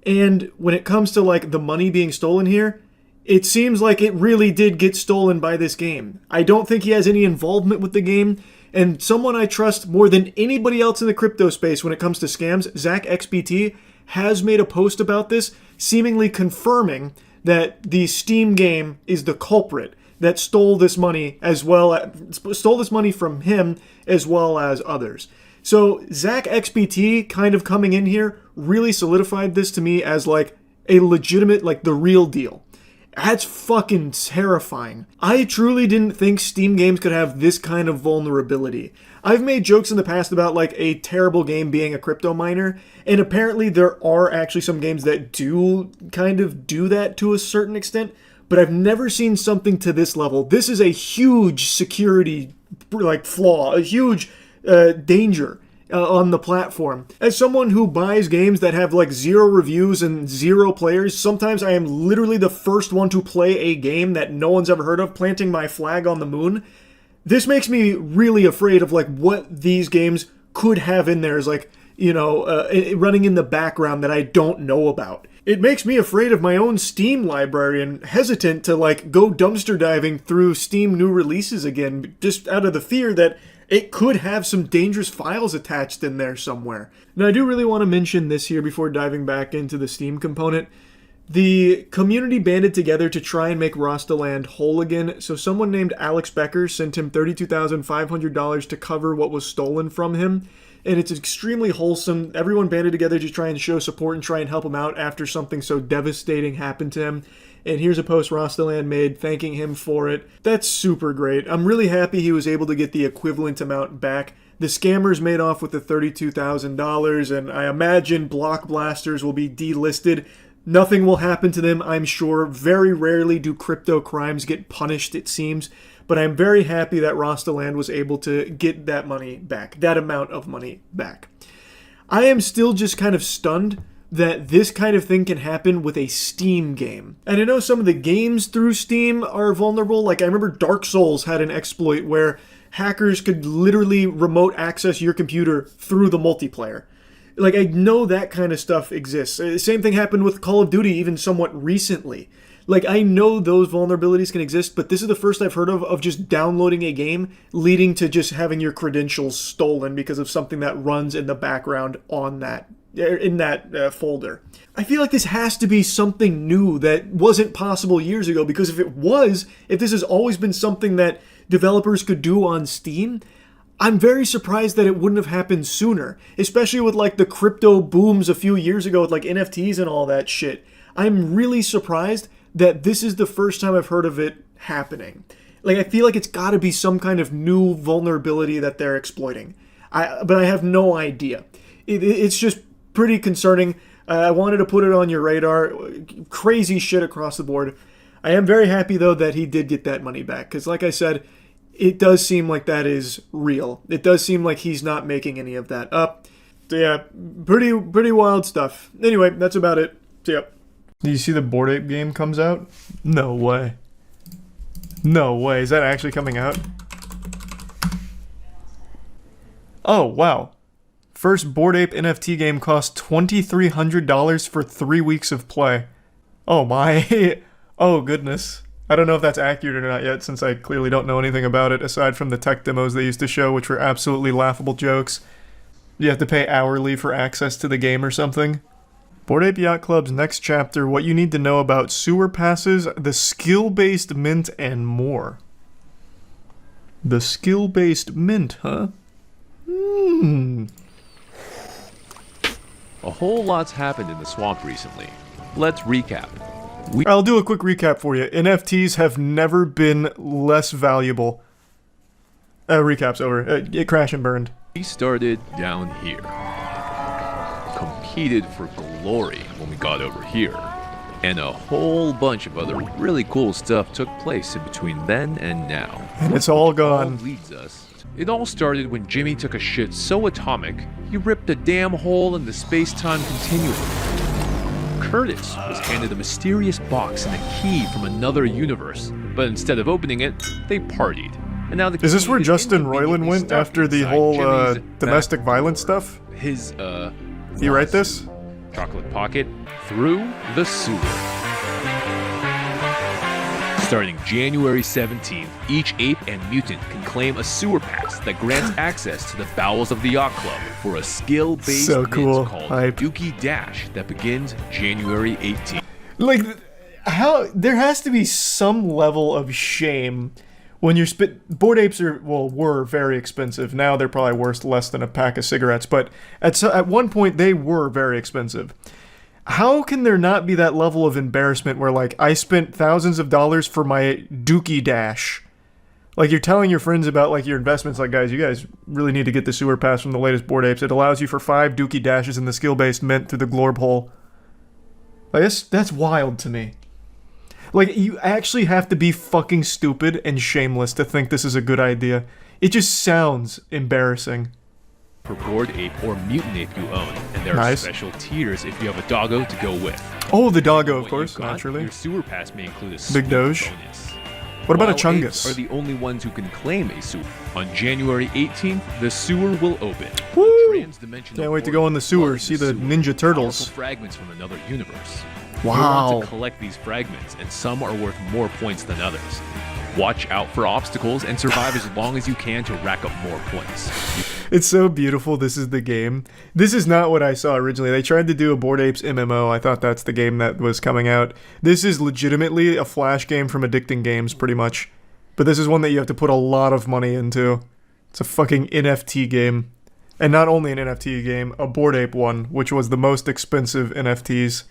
And when it comes to like the money being stolen here, it seems like it really did get stolen by this game. I don't think he has any involvement with the game. And someone I trust more than anybody else in the crypto space when it comes to scams, ZachXBT, has made a post about this, seemingly confirming that the Steam game is the culprit that stole this money from him as well as others. So ZachXBT kind of coming in here really solidified this to me as like a legitimate, like the real deal. That's fucking terrifying. I truly didn't think Steam games could have this kind of vulnerability. I've made jokes in the past about like a terrible game being a crypto miner, and apparently there are actually some games that do kind of do that to a certain extent, but I've never seen something to this level. This is a huge security like flaw, a huge danger on the platform. As someone who buys games that have like 0 reviews and 0 players, sometimes I am literally the first one to play a game that no one's ever heard of, planting my flag on the moon. This makes me really afraid of like what these games could have in there, is like, running in the background that I don't know about. It makes me afraid of my own Steam library and hesitant to like go dumpster diving through Steam new releases again, just out of the fear that it could have some dangerous files attached in there somewhere. Now, I do really want to mention this here before diving back into the Steam component. The community banded together to try and make Rostaland whole again, so someone named Alex Becker sent him $32,500 to cover what was stolen from him. And it's extremely wholesome. Everyone banded together to try and show support and try and help him out after something so devastating happened to him. And here's a post Rostaland made thanking him for it. That's super great. I'm really happy he was able to get the equivalent amount back. The scammers made off with the $32,000, and I imagine Block Blasters will be delisted. Nothing will happen to them, I'm sure. Very rarely do crypto crimes get punished, it seems. But I'm very happy that Rostaland was able to get that money back, that amount of money back. I am still just kind of stunned that this kind of thing can happen with a Steam game. And I know some of the games through Steam are vulnerable. Like, I remember Dark Souls had an exploit where hackers could literally remote access your computer through the multiplayer. Like, I know that kind of stuff exists. Same thing happened with Call of Duty even somewhat recently. Like, I know those vulnerabilities can exist, but this is the first I've heard of just downloading a game leading to just having your credentials stolen because of something that runs in the background on that, in that folder. I feel like this has to be something new that wasn't possible years ago, because if this has always been something that developers could do on Steam, I'm very surprised that it wouldn't have happened sooner, especially with like the crypto booms a few years ago with like NFTs and all that shit. I'm really surprised that this is the first time I've heard of it happening. Like, I feel like it's got to be some kind of new vulnerability that they're exploiting. But I have no idea. It's just pretty concerning. I wanted to put it on your radar. Crazy shit across the board. I am very happy, though, that he did get that money back. Because, like I said, it does seem like that is real. It does seem like he's not making any of that up. So, yeah, pretty wild stuff. Anyway, that's about it. See ya. Do you see the Bored Ape game comes out? No way. No way. Is that actually coming out? Oh, wow. First Bored Ape NFT game cost $2,300 for 3 weeks of play. Oh my. Oh goodness. I don't know if that's accurate or not yet, since I clearly don't know anything about it, aside from the tech demos they used to show, which were absolutely laughable jokes. You have to pay hourly for access to the game or something. Bored Ape Yacht Club's next chapter, what you need to know about sewer passes, the skill-based mint, and more. The skill-based mint, huh? A whole lot's happened in the swamp recently. Let's recap. I'll do a quick recap for you. NFTs have never been less valuable. Recap's over. It crashed and burned. We started down here. Competed for glory when we got over here. And a whole bunch of other really cool stuff took place in between then and now. And it's all gone. It all started when Jimmy took a shit so atomic, he ripped a damn hole in the space-time continuum. Curtis was handed a mysterious box and a key from another universe, but instead of opening it, they partied. And now is this where Justin Roiland went after the whole domestic violence stuff? You write this? Chocolate pocket through the sewer. Starting January 17th, each ape and mutant can claim a sewer pass that grants access to the bowels of the yacht club for a skill-based mint called Dookie Dash that begins January 18th. Like, how there has to be some level of shame when you're Bored Apes were very expensive. Now they're probably worth less than a pack of cigarettes, but at one point they were very expensive. How can there not be that level of embarrassment where, like, I spent thousands of dollars for my Dookie Dash? Like, you're telling your friends about, like, your investments, like, guys, you guys really need to get the sewer pass from the latest Bored Apes. It allows you for 5 Dookie Dashes in the skill-based mint through the glorb hole. Like, that's wild to me. Like, you actually have to be fucking stupid and shameless to think this is a good idea. It just sounds embarrassing. per bored ape or mutant ape you own, and there are special tiers if you have a doggo to go with. Oh, the doggo, of course, naturally. Your sewer pass may include a Big Doge. bonus. What about a Wild Chungus? apes are the only ones who can claim a sewer. On January 18th, the sewer will open. Woo! Can't wait to go in the sewer, see the Ninja Turtles. Fragments from another universe. Wow. You'll want to collect these fragments, and some are worth more points than others. Watch out for obstacles and survive as long as you can to rack up more points. It's so beautiful. This is the game. This is not what I saw originally. They tried to do a Bored Apes MMO. I thought that's the game that was coming out. This is legitimately a flash game from Addicting Games, pretty much. But this is one that you have to put a lot of money into. It's a fucking NFT game. And not only an NFT game, a Bored Ape one, which was the most expensive NFTs.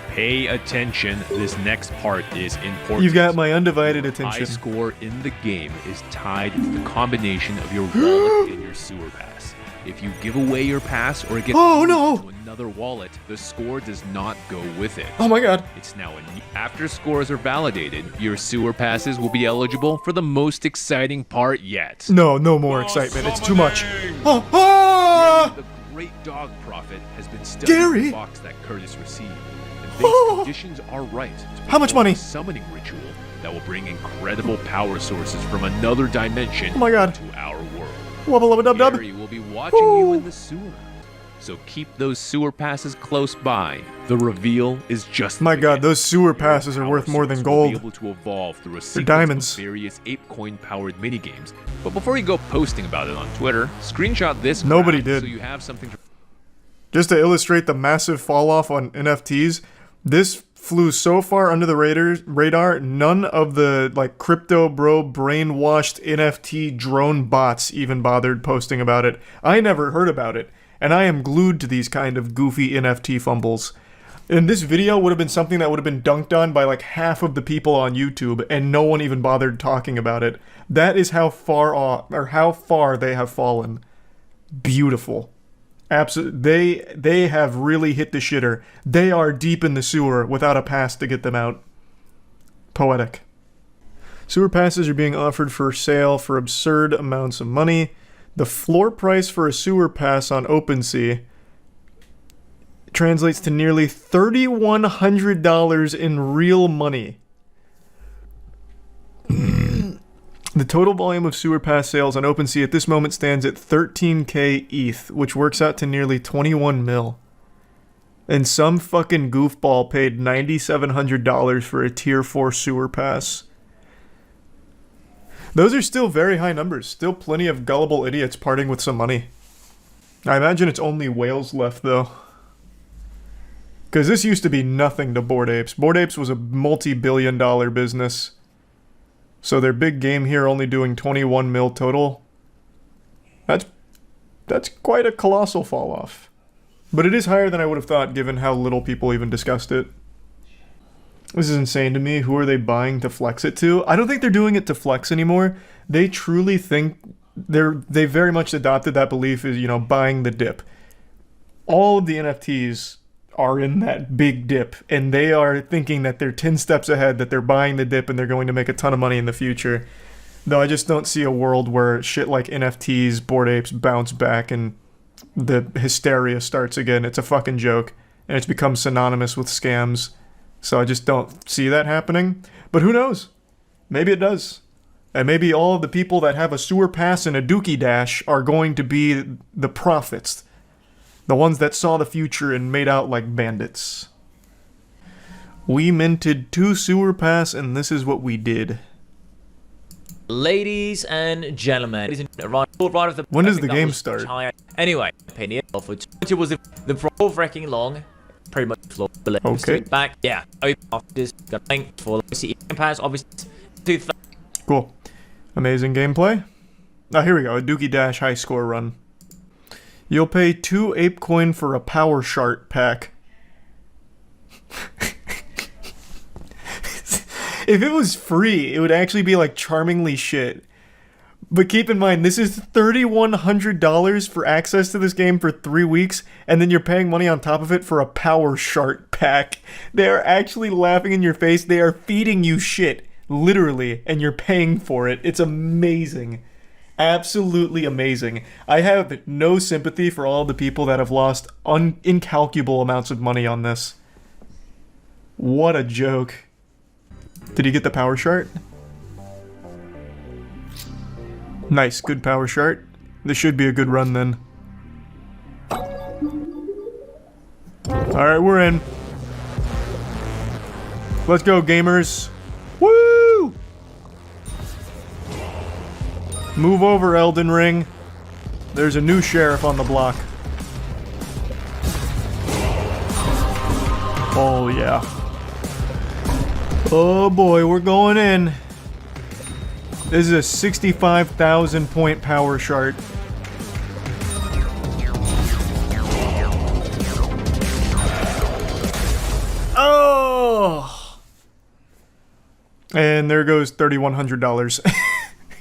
Pay attention, this next part is important. You've got my undivided High attention. score in the game is tied to the combination of your wallet and your sewer pass. If you give away your pass or it gets moved to another wallet, the score does not go with it. Oh my god. It's now after scores are validated, your sewer passes will be eligible for the most exciting part yet. No more excitement. It's too much. Oh, ah! The great dog prophet has been studying Gary! the box that Curtis received. These conditions are right. How much money? A summoning ritual that will bring incredible power sources from another dimension Oh my god. to our world. Wubba lubba dub dub. Gary will be watching you in the sewer. So keep those sewer passes close by. The reveal is just My god, those sewer passes are worth more than will be gold. able to evolve through a They're sequence diamonds. of various ape-coin-powered minigames. But before you go posting about it on Twitter, screenshot this Nobody graph did. so you have something to... Just to illustrate the massive fall off on NFTs, this flew so far under the radar, none of the like crypto bro brainwashed NFT drone bots even bothered posting about it. I never heard about it, and I am glued to these kind of goofy NFT fumbles. And this video would have been something that would have been dunked on by like half of the people on YouTube, and no one even bothered talking about it. That is how far off, or how far they have fallen. Beautiful. Absolutely, they have really hit the shitter. They are deep in the sewer without a pass to get them out. Poetic. Sewer passes are being offered for sale for absurd amounts of money. The floor price for a sewer pass on OpenSea translates to nearly $3,100 in real money. The total volume of sewer pass sales on OpenSea at this moment stands at 13k ETH, which works out to nearly 21 mil. And some fucking goofball paid $9,700 for a tier 4 sewer pass. Those are still very high numbers. Still plenty of gullible idiots parting with some money. I imagine it's only whales left, though. Because this used to be nothing to Bored Apes. Bored Apes was a multi-billion-dollar business. So their big game here only doing 21 mil total. That's quite a colossal fall off. But it is higher than I would have thought given how little people even discussed it. This is insane to me. Who are they buying to flex it to? I don't think they're doing it to flex anymore. They truly think they very much adopted that belief as, you know, buying the dip. All of the NFTs are in that big dip, and they are thinking that they're 10 steps ahead, that they're buying the dip and they're going to make a ton of money in the future. Though I just don't see a world where shit like NFTs, Bored Apes bounce back and the hysteria starts again. It's a fucking joke, and it's become synonymous with scams. So I just don't see that happening. But who knows? Maybe it does. And maybe all of the people that have a sewer pass and a dookie dash are going to be the prophets. The ones that saw the future and made out like bandits. We minted 2 sewer pass, and this is what we did. Ladies and gentlemen, when does the game start? Anyway, opinion of it was the pro wrecking long, pretty much floor. Okay. Back, yeah. After this, got link for CE pass, obviously. Cool. Amazing gameplay. Ah, here we go. A Dookie Dash high score run. You'll pay 2 ape coin for a power shart pack. If it was free, it would actually be like charmingly shit. But keep in mind, this is $3,100 for access to this game for 3 weeks, and then you're paying money on top of it for a power shart pack. They are actually laughing in your face. They are feeding you shit, literally, and you're paying for it. It's amazing. absolutely amazing. I have no sympathy for all the people that have lost incalculable amounts of money on this. What a joke. Did he get the power chart? Nice, good power chart. This should be a good run then. Alright, we're in. Let's go, gamers. Woo! Move over, Elden Ring. There's a new sheriff on the block. Oh, yeah. Oh boy, we're going in. This is a 65,000 point power chart. Oh! And there goes $3,100.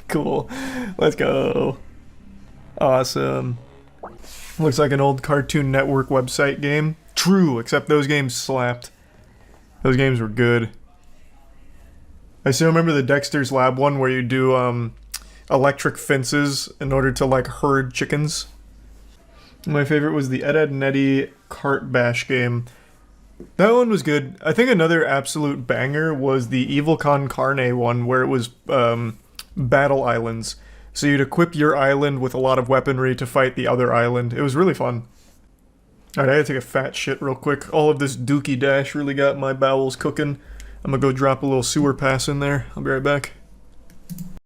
Cool. Let's go. Awesome. Looks like an old Cartoon Network website game. True, except those games slapped. Those games were good. I still remember the Dexter's Lab one where you do electric fences in order to like herd chickens. My favorite was the Ed, Edd n Eddy Cart Bash game. That one was good. I think another absolute banger was the Evil Con Carne one where it was battle islands. So you'd equip your island with a lot of weaponry to fight the other island. It was really fun. Alright, I gotta take a fat shit real quick. All of this Dookie Dash really got my bowels cooking. I'm gonna go drop a little sewer pass in there. I'll be right back.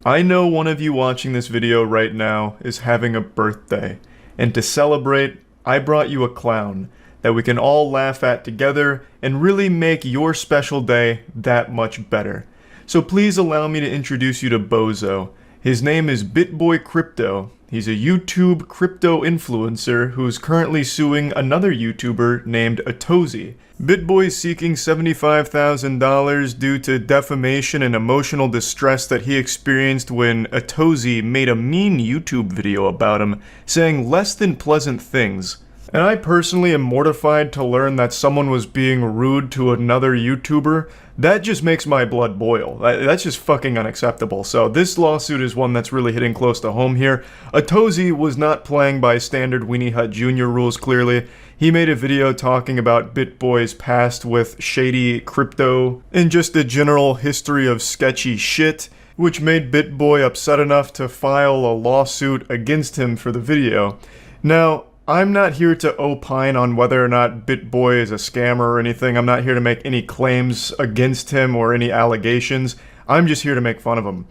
I know one of you watching this video right now is having a birthday. And to celebrate, I brought you a clown that we can all laugh at together and really make your special day that much better. So please allow me to introduce you to Bozo. His name is BitBoy Crypto. He's a YouTube crypto influencer who's currently suing another YouTuber named Atozy. BitBoy is seeking $75,000 due to defamation and emotional distress that he experienced when Atozy made a mean YouTube video about him, saying less than pleasant things. And I personally am mortified to learn that someone was being rude to another YouTuber. That just makes my blood boil. That's just fucking unacceptable. So this lawsuit is one that's really hitting close to home here. Atozy was not playing by standard Weenie Hut Jr. rules, clearly. He made a video talking about BitBoy's past with shady crypto and just a general history of sketchy shit, which made BitBoy upset enough to file a lawsuit against him for the video. Now, I'm not here to opine on whether or not BitBoy is a scammer or anything. I'm not here to make any claims against him or any allegations. I'm just here to make fun of him.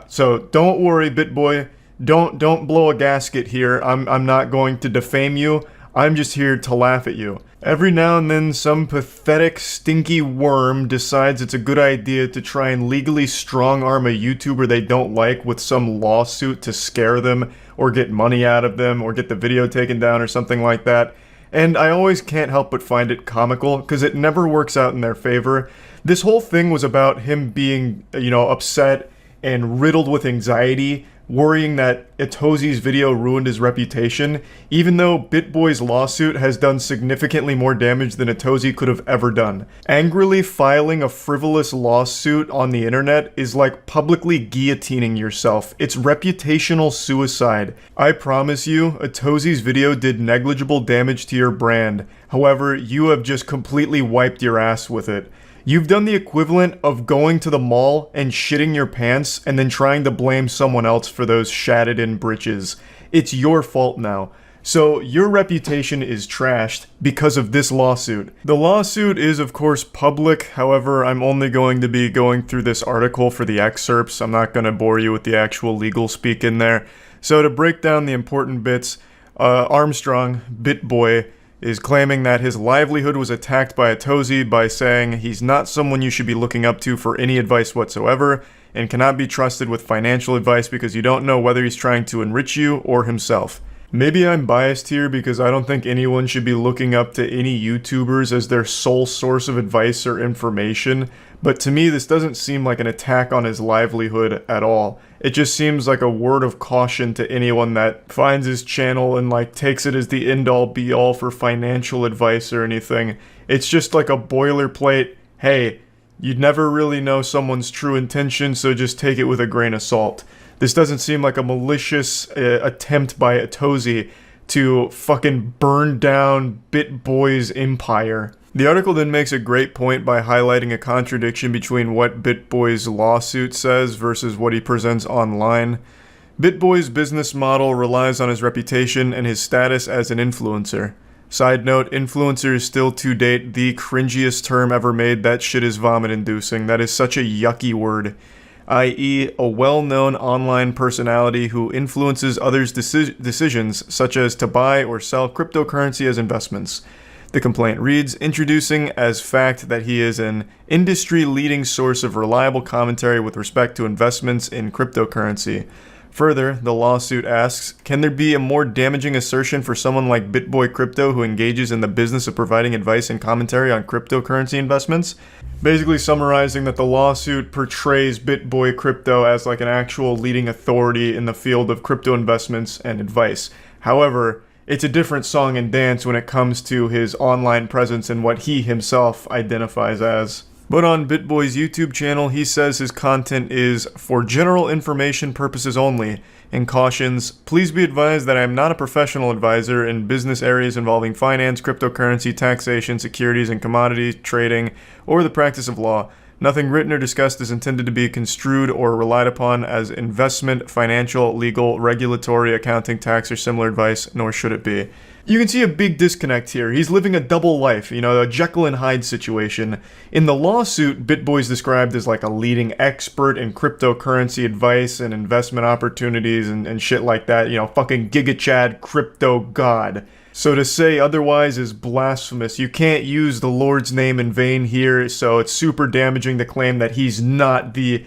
So don't worry, BitBoy. Don't blow a gasket here. I'm not going to defame you. I'm just here to laugh at you. Every now and then, some pathetic, stinky worm decides it's a good idea to try and legally strong-arm a YouTuber they don't like with some lawsuit to scare them, or get money out of them, or get the video taken down, or something like that. And I always can't help but find it comical, because it never works out in their favor. This whole thing was about him being, upset and riddled with anxiety, worrying that Atozy's video ruined his reputation, even though BitBoy's lawsuit has done significantly more damage than Atozy could have ever done. Angrily filing a frivolous lawsuit on the internet is like publicly guillotining yourself. It's reputational suicide. I promise you, Atozy's video did negligible damage to your brand. However, you have just completely wiped your ass with it. You've done the equivalent of going to the mall and shitting your pants and then trying to blame someone else for those shatted-in britches. It's your fault now. So your reputation is trashed because of this lawsuit. The lawsuit is of course public, however I'm only going to be going through this article for the excerpts. I'm not going to bore you with the actual legal speak in there. So to break down the important bits, Armstrong, BitBoy, is claiming that his livelihood was attacked by Atozy by saying he's not someone you should be looking up to for any advice whatsoever, and cannot be trusted with financial advice because you don't know whether he's trying to enrich you or himself. Maybe I'm biased here because I don't think anyone should be looking up to any YouTubers as their sole source of advice or information, but to me this doesn't seem like an attack on his livelihood at all. It just seems like a word of caution to anyone that finds his channel and takes it as the end-all be-all for financial advice or anything. It's just like a boilerplate, hey, you'd never really know someone's true intention, so just take it with a grain of salt. This doesn't seem like a malicious attempt by Atozy to fucking burn down BitBoy's empire. The article then makes a great point by highlighting a contradiction between what BitBoy's lawsuit says versus what he presents online. BitBoy's business model relies on his reputation and his status as an influencer. Side note, influencer is still to date the cringiest term ever made. That shit is vomit-inducing. That is such a yucky word. I.e., a well-known online personality who influences others' decisions, such as to buy or sell cryptocurrency as investments. The complaint reads, introducing as fact that he is an industry-leading source of reliable commentary with respect to investments in cryptocurrency. Further, the lawsuit asks, can there be a more damaging assertion for someone like BitBoy Crypto who engages in the business of providing advice and commentary on cryptocurrency investments? Basically summarizing that the lawsuit portrays BitBoy Crypto as like an actual leading authority in the field of crypto investments and advice. However, it's a different song and dance when it comes to his online presence and what he himself identifies as. But on BitBoy's YouTube channel, he says his content is for general information purposes only, and cautions, please be advised that I am not a professional advisor in business areas involving finance, cryptocurrency, taxation, securities and commodities, trading, or the practice of law. Nothing written or discussed is intended to be construed or relied upon as investment, financial, legal, regulatory, accounting, tax, or similar advice, nor should it be. You can see a big disconnect here. He's living a double life, a Jekyll and Hyde situation. In the lawsuit, BitBoy's described as like a leading expert in cryptocurrency advice and investment opportunities and shit like that. Fucking Giga Chad crypto god. So to say otherwise is blasphemous. You can't use the Lord's name in vain here, so it's super damaging to claim that he's not the,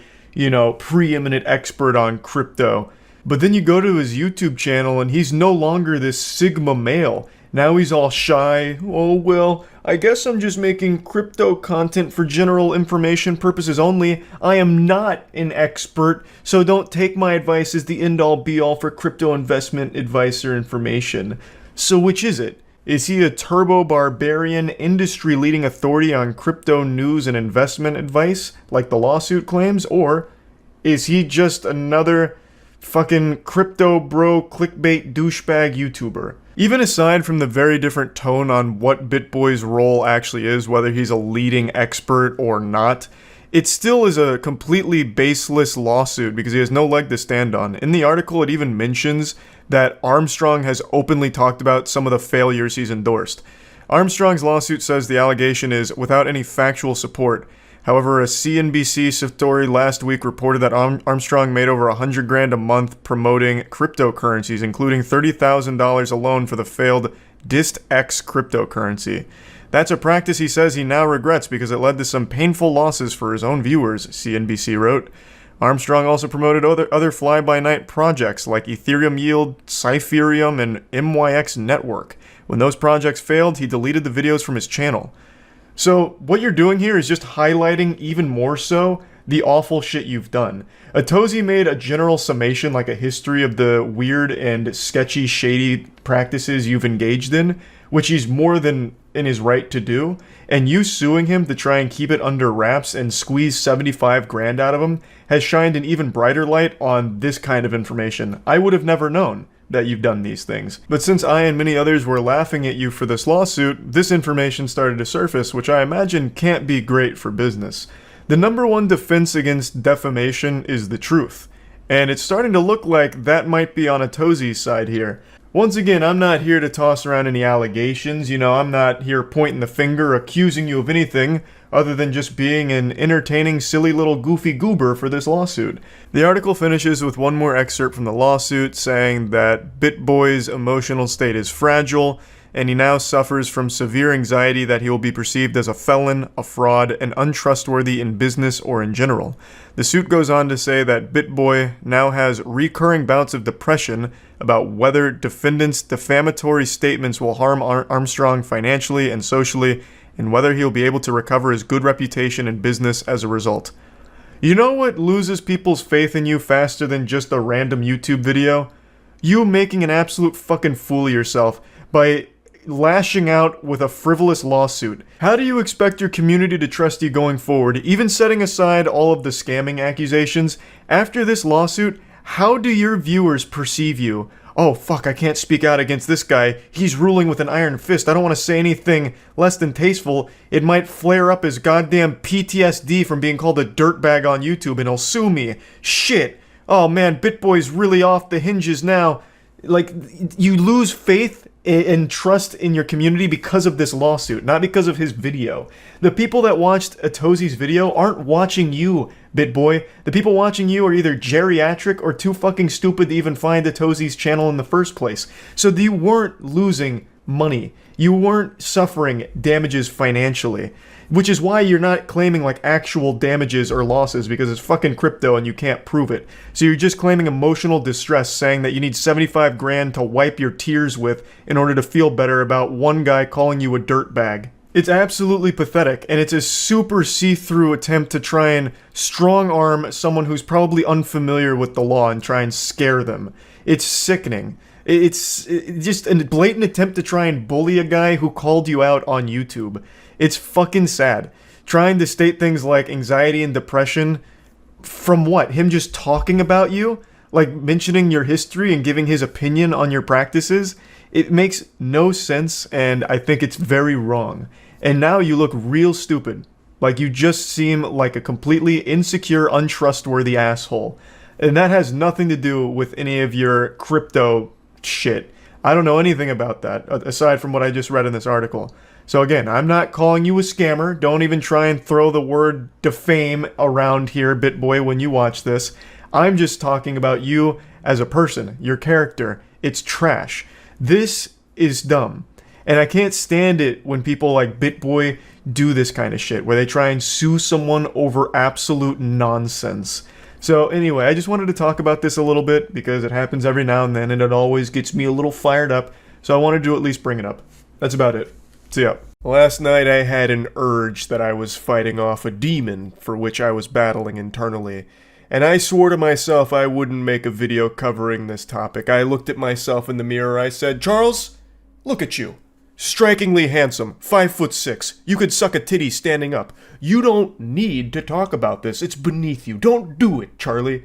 preeminent expert on crypto. But then you go to his YouTube channel and he's no longer this Sigma male. Now he's all shy. Oh, well, I guess I'm just making crypto content for general information purposes only. I am not an expert, so don't take my advice as the end-all be-all for crypto investment advice or information. So which is it? Is he a turbo barbarian industry-leading authority on crypto news and investment advice, like the lawsuit claims? Or is he just another fucking crypto bro clickbait douchebag YouTuber? Even aside from the very different tone on what BitBoy's role actually is, whether he's a leading expert or not, it still is a completely baseless lawsuit because he has no leg to stand on. In the article, it even mentions that Armstrong has openly talked about some of the failures he's endorsed. Armstrong's lawsuit says the allegation is without any factual support. However, a CNBC story last week reported that Armstrong made over $100,000 a month promoting cryptocurrencies, including $30,000 alone for the failed DistX cryptocurrency. That's a practice he says he now regrets because it led to some painful losses for his own viewers, CNBC wrote. Armstrong also promoted other fly-by-night projects like Ethereum Yield, Cypherium, and MYX Network. When those projects failed, he deleted the videos from his channel. So, what you're doing here is just highlighting even more so the awful shit you've done. Atozy made a general summation, like a history of the weird and sketchy, shady practices you've engaged in, which he's more than in his right to do, and you suing him to try and keep it under wraps and squeeze $75,000 out of him has shined an even brighter light on this kind of information. I would have never known that you've done these things. But since I and many others were laughing at you for this lawsuit, this information started to surface, which I imagine can't be great for business. The number one defense against defamation is the truth, and it's starting to look like that might be on Atozy's side here. Once again, I'm not here to toss around any allegations, I'm not here pointing the finger, accusing you of anything, other than just being an entertaining, silly little goofy goober for this lawsuit. The article finishes with one more excerpt from the lawsuit, saying that BitBoy's emotional state is fragile, and he now suffers from severe anxiety that he will be perceived as a felon, a fraud, and untrustworthy in business or in general. The suit goes on to say that BitBoy now has recurring bouts of depression about whether defendants' defamatory statements will harm Armstrong financially and socially, and whether he'll be able to recover his good reputation in business as a result. You know what loses people's faith in you faster than just a random YouTube video? You making an absolute fucking fool of yourself by lashing out with a frivolous lawsuit. How do you expect your community to trust you going forward, even setting aside all of the scamming accusations? After this lawsuit, How do your viewers perceive you? Oh, fuck, I can't speak out against this guy. He's ruling with an iron fist. I don't want to say anything less than tasteful. It might flare up his goddamn PTSD from being called a dirtbag on YouTube and he'll sue me. Shit. Oh man, BitBoy's really off the hinges now. Like, you lose faith and trust in your community because of this lawsuit, not because of his video. The people that watched Atozi's video aren't watching you, BitBoy. The people watching you are either geriatric or too fucking stupid to even find Atozi's channel in the first place. So you weren't losing money. You weren't suffering damages financially. Which is why you're not claiming like actual damages or losses, because it's fucking crypto and you can't prove it. So you're just claiming emotional distress, saying that you need 75 grand to wipe your tears with in order to feel better about one guy calling you a dirtbag. It's absolutely pathetic, and it's a super see-through attempt to try and strong-arm someone who's probably unfamiliar with the law and try and scare them. It's sickening. It's just a blatant attempt to try and bully a guy who called you out on YouTube. It's fucking sad. Trying to state things like anxiety and depression from what? Him just talking about you? Like mentioning your history and giving his opinion on your practices? It makes no sense, and I think it's very wrong. And now you look real stupid. Like you just seem like a completely insecure, untrustworthy asshole. And that has nothing to do with any of your crypto shit. I don't know anything about that, aside from what I just read in this article. So again, I'm not calling you a scammer. Don't even try and throw the word defame around here, BitBoy, when you watch this. I'm just talking about you as a person, your character. It's trash. This is dumb. And I can't stand it when people like BitBoy do this kind of shit, where they try and sue someone over absolute nonsense. So anyway, I just wanted to talk about this a little bit, because it happens every now and then, and it always gets me a little fired up. So I wanted to at least bring it up. That's about it. See ya. Last night I had an urge that I was fighting off a demon for which I was battling internally. And I swore to myself I wouldn't make a video covering this topic. I looked at myself in the mirror, I said, Charles, look at you. Strikingly handsome, 5'6". You could suck a titty standing up. You don't need to talk about this. It's beneath you. Don't do it, Charlie.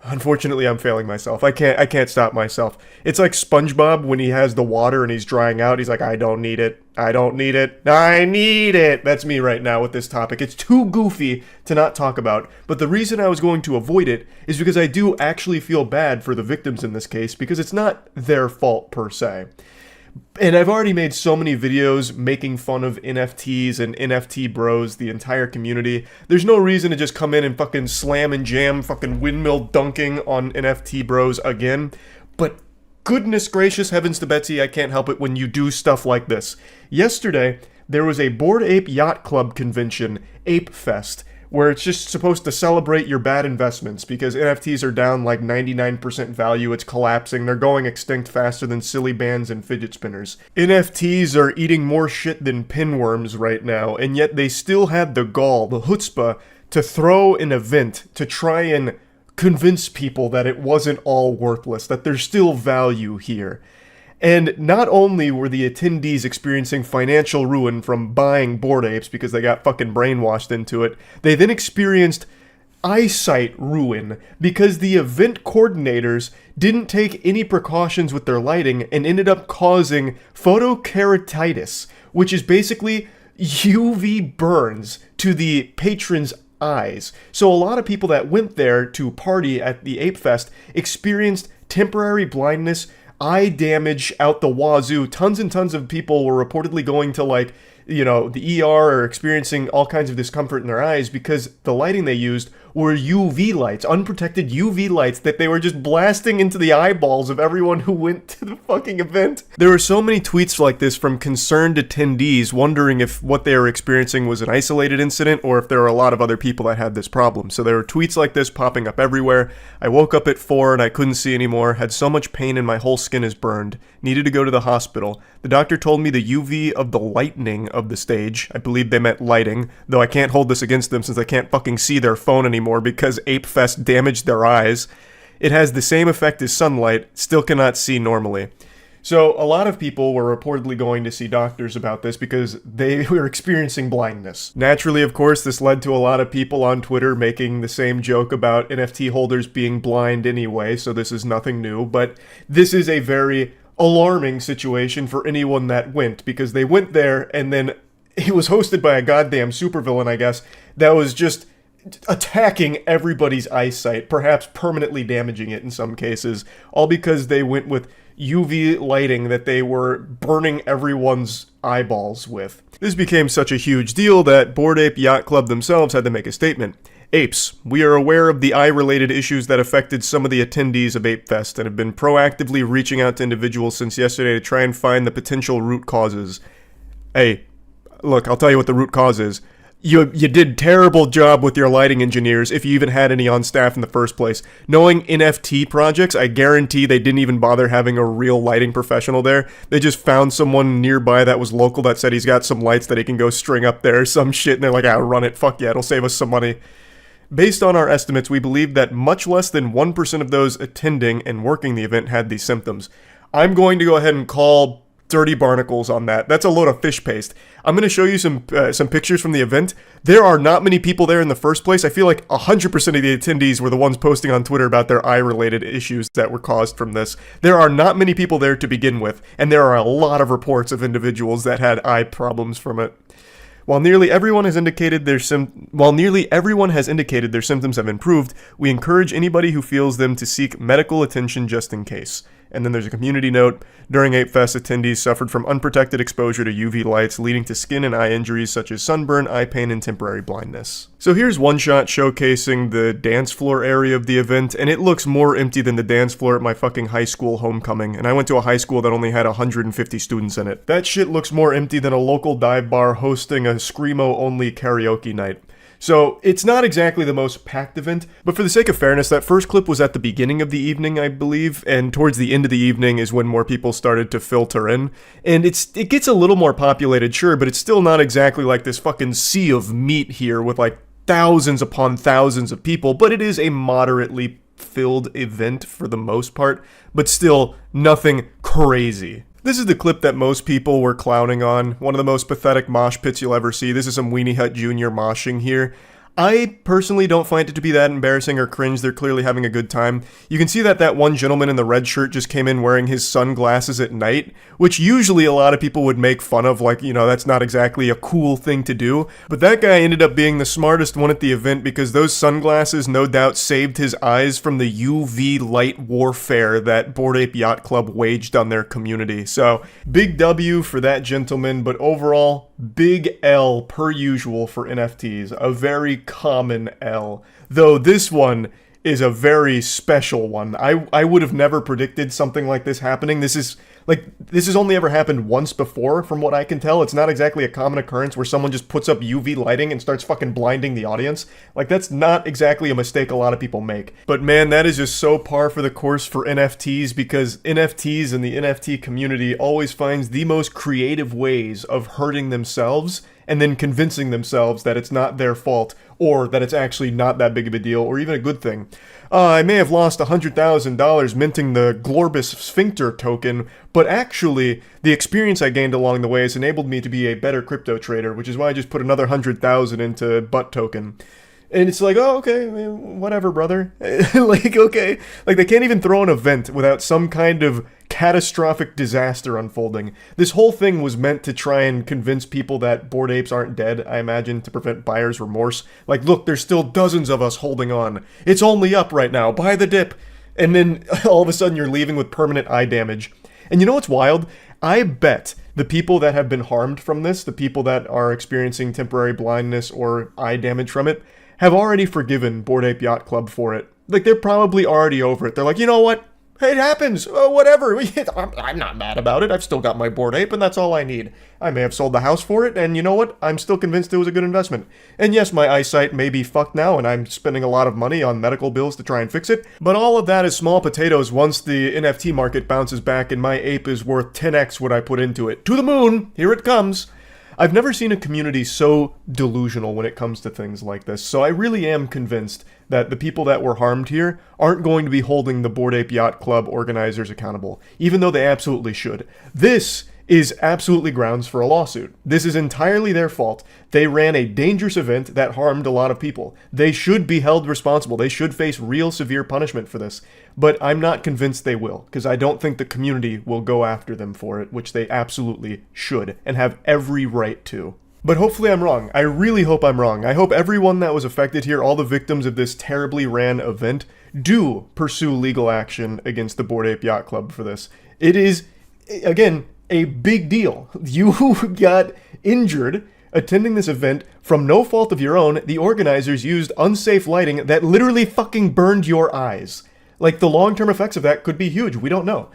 Unfortunately, I'm failing myself. I can't stop myself. It's like SpongeBob when he has the water and he's drying out. He's like, I don't need it. I don't need it. I need it. That's me right now with this topic. It's too goofy to not talk about. But the reason I was going to avoid it is because I do actually feel bad for the victims in this case, because it's not their fault per se. And I've already made so many videos making fun of NFTs and NFT bros, the entire community. There's no reason to just come in and fucking slam and jam fucking windmill dunking on NFT bros again. But goodness gracious, heavens to Betsy, I can't help it when you do stuff like this. Yesterday, there was a Bored Ape Yacht Club convention, Ape Fest, where it's just supposed to celebrate your bad investments, because NFTs are down like 99% value, it's collapsing, they're going extinct faster than silly bands and fidget spinners. NFTs are eating more shit than pinworms right now, and yet they still had the gall, the chutzpah, to throw an event to try and convince people that it wasn't all worthless, that there's still value here. And not only were the attendees experiencing financial ruin from buying Bored Apes because they got fucking brainwashed into it, they then experienced eyesight ruin because the event coordinators didn't take any precautions with their lighting and ended up causing photokeratitis, which is basically UV burns to the patrons' eyes. So a lot of people that went there to party at the Ape Fest experienced temporary blindness, eye damage out the wazoo. Tons and tons of people were reportedly going to, like, you know, the ER or experiencing all kinds of discomfort in their eyes because the lighting they used were UV lights, unprotected UV lights that they were just blasting into the eyeballs of everyone who went to the fucking event. There were so many tweets like this from concerned attendees wondering if what they were experiencing was an isolated incident or if there were a lot of other people that had this problem. So there were tweets like this popping up everywhere. I woke up at 4 and I couldn't see anymore, had so much pain and my whole skin is burned, needed to go to the hospital. The doctor told me the UV of the lightning of the stage, I believe they meant lighting, though I can't hold this against them since I can't fucking see their phone anymore because Ape Fest damaged their eyes. It has the same effect as sunlight, still cannot see normally. So a lot of people were reportedly going to see doctors about this because they were experiencing blindness. Naturally, of course, this led to a lot of people on Twitter making the same joke about NFT holders being blind anyway, so this is nothing new, but this is a very alarming situation for anyone that went, because they went there and then it was hosted by a goddamn supervillain, I guess, that was just attacking everybody's eyesight, perhaps permanently damaging it in some cases, all because they went with UV lighting that they were burning everyone's eyeballs with. This became such a huge deal that Bored Ape Yacht Club themselves had to make a statement. Apes, we are aware of the eye-related issues that affected some of the attendees of Ape Fest and have been proactively reaching out to individuals since yesterday to try and find the potential root causes. Hey, look, I'll tell you what the root cause is. You did terrible job with your lighting engineers, if you even had any on staff in the first place. Knowing NFT projects, I guarantee they didn't even bother having a real lighting professional there. They just found someone nearby that was local that said he's got some lights that he can go string up there or some shit, and they're like, run it, fuck yeah, it'll save us some money. Based on our estimates, we believe that much less than 1% of those attending and working the event had these symptoms. I'm going to go ahead and call dirty barnacles on that. That's a load of fish paste. I'm going to show you some pictures from the event. There are not many people there in the first place. I feel like 100% of the attendees were the ones posting on Twitter about their eye-related issues that were caused from this. There are not many people there to begin with, and there are a lot of reports of individuals that had eye problems from it. While nearly everyone has indicated their symptoms have improved, we encourage anybody who feels them to seek medical attention just in case. And then there's a community note. During Ape Fest, attendees suffered from unprotected exposure to UV lights, leading to skin and eye injuries such as sunburn, eye pain, and temporary blindness. So here's one shot showcasing the dance floor area of the event, and it looks more empty than the dance floor at my fucking high school homecoming, and I went to a high school that only had 150 students in it. That shit looks more empty than a local dive bar hosting a Screamo-only karaoke night. So, it's not exactly the most packed event, but for the sake of fairness, that first clip was at the beginning of the evening, I believe, and towards the end of the evening is when more people started to filter in. And it gets a little more populated, sure, but it's still not exactly like this fucking sea of meat here with like thousands upon thousands of people, but it is a moderately filled event for the most part, but still nothing crazy. This is the clip that most people were clowning on. One of the most pathetic mosh pits you'll ever see. This is some Weenie Hut Jr. moshing here. I personally don't find it to be that embarrassing or cringe. They're clearly having a good time. You can see that one gentleman in the red shirt just came in wearing his sunglasses at night, which usually a lot of people would make fun of, like, you know, that's not exactly a cool thing to do. But that guy ended up being the smartest one at the event because those sunglasses no doubt saved his eyes from the UV light warfare that Bored Ape Yacht Club waged on their community. So, big W for that gentleman, but overall, big L per usual for NFTs. A very common L, though this one is a very special one. I would have never predicted something like this happening. This has only ever happened once before, from what I can tell. It's not exactly a common occurrence where someone just puts up UV lighting and starts fucking blinding the audience. Like, that's not exactly a mistake a lot of people make. But man, that is just so par for the course for NFTs, because NFTs and the NFT community always finds the most creative ways of hurting themselves and then convincing themselves that it's not their fault, or that it's actually not that big of a deal, or even a good thing. I may have lost $100,000 minting the Glorbus Sphincter token, but actually, the experience I gained along the way has enabled me to be a better crypto trader, which is why I just put another $100,000 into Butt token. And it's like, oh, okay, whatever, brother. Like, okay. Like, they can't even throw an event without some kind of catastrophic disaster unfolding. This whole thing was meant to try and convince people that Bored Apes aren't dead, I imagine, to prevent buyer's remorse. Like, look, there's still dozens of us holding on. It's only up right now. Buy the dip. And then, all of a sudden, you're leaving with permanent eye damage. And you know what's wild? I bet the people that have been harmed from this, the people that are experiencing temporary blindness or eye damage from it, have already forgiven Bored Ape Yacht Club for it. Like, they're probably already over it. They're like, you know what? It happens. Whatever. I'm not mad about it. I've still got my Bored Ape, and that's all I need. I may have sold the house for it, and you know what? I'm still convinced it was a good investment. And yes, my eyesight may be fucked now, and I'm spending a lot of money on medical bills to try and fix it, but all of that is small potatoes once the NFT market bounces back and my ape is worth 10x what I put into it. To the moon! Here it comes! I've never seen a community so delusional when it comes to things like this. So I really am convinced that the people that were harmed here aren't going to be holding the Bored Ape Yacht Club organizers accountable, even though they absolutely should. This is absolutely grounds for a lawsuit. This is entirely their fault. They ran a dangerous event that harmed a lot of people. They should be held responsible. They should face real severe punishment for this. But I'm not convinced they will, because I don't think the community will go after them for it, which they absolutely should, and have every right to. But hopefully I'm wrong. I really hope I'm wrong. I hope everyone that was affected here, all the victims of this terribly ran event, do pursue legal action against the Bored Ape Yacht Club for this. It is, again, a big deal. You got injured attending this event from no fault of your own. The organizers used unsafe lighting that literally fucking burned your eyes. Like, the long-term effects of that could be huge. We don't know.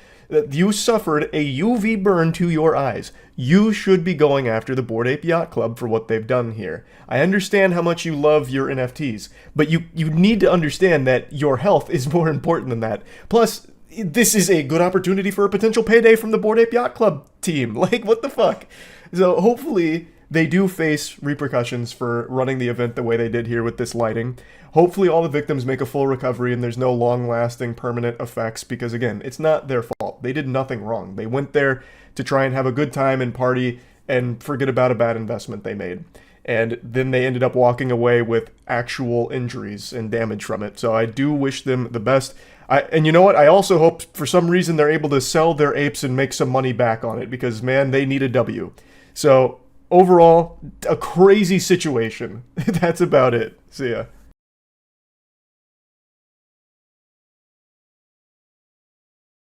You suffered a UV burn to your eyes. You should be going after the Bored Ape Yacht Club for what they've done here. I understand how much you love your NFTs, but you need to understand that your health is more important than that. Plus, this is a good opportunity for a potential payday from the Bored Ape Yacht Club team. Like, what the fuck? So hopefully they do face repercussions for running the event the way they did here with this lighting. Hopefully all the victims make a full recovery and there's no long-lasting permanent effects because, again, it's not their fault. They did nothing wrong. They went there to try and have a good time and party and forget about a bad investment they made. And then they ended up walking away with actual injuries and damage from it. So I do wish them the best. And you know what? I also hope for some reason they're able to sell their apes and make some money back on it because, man, they need a W. So overall, a crazy situation. That's about it. See ya.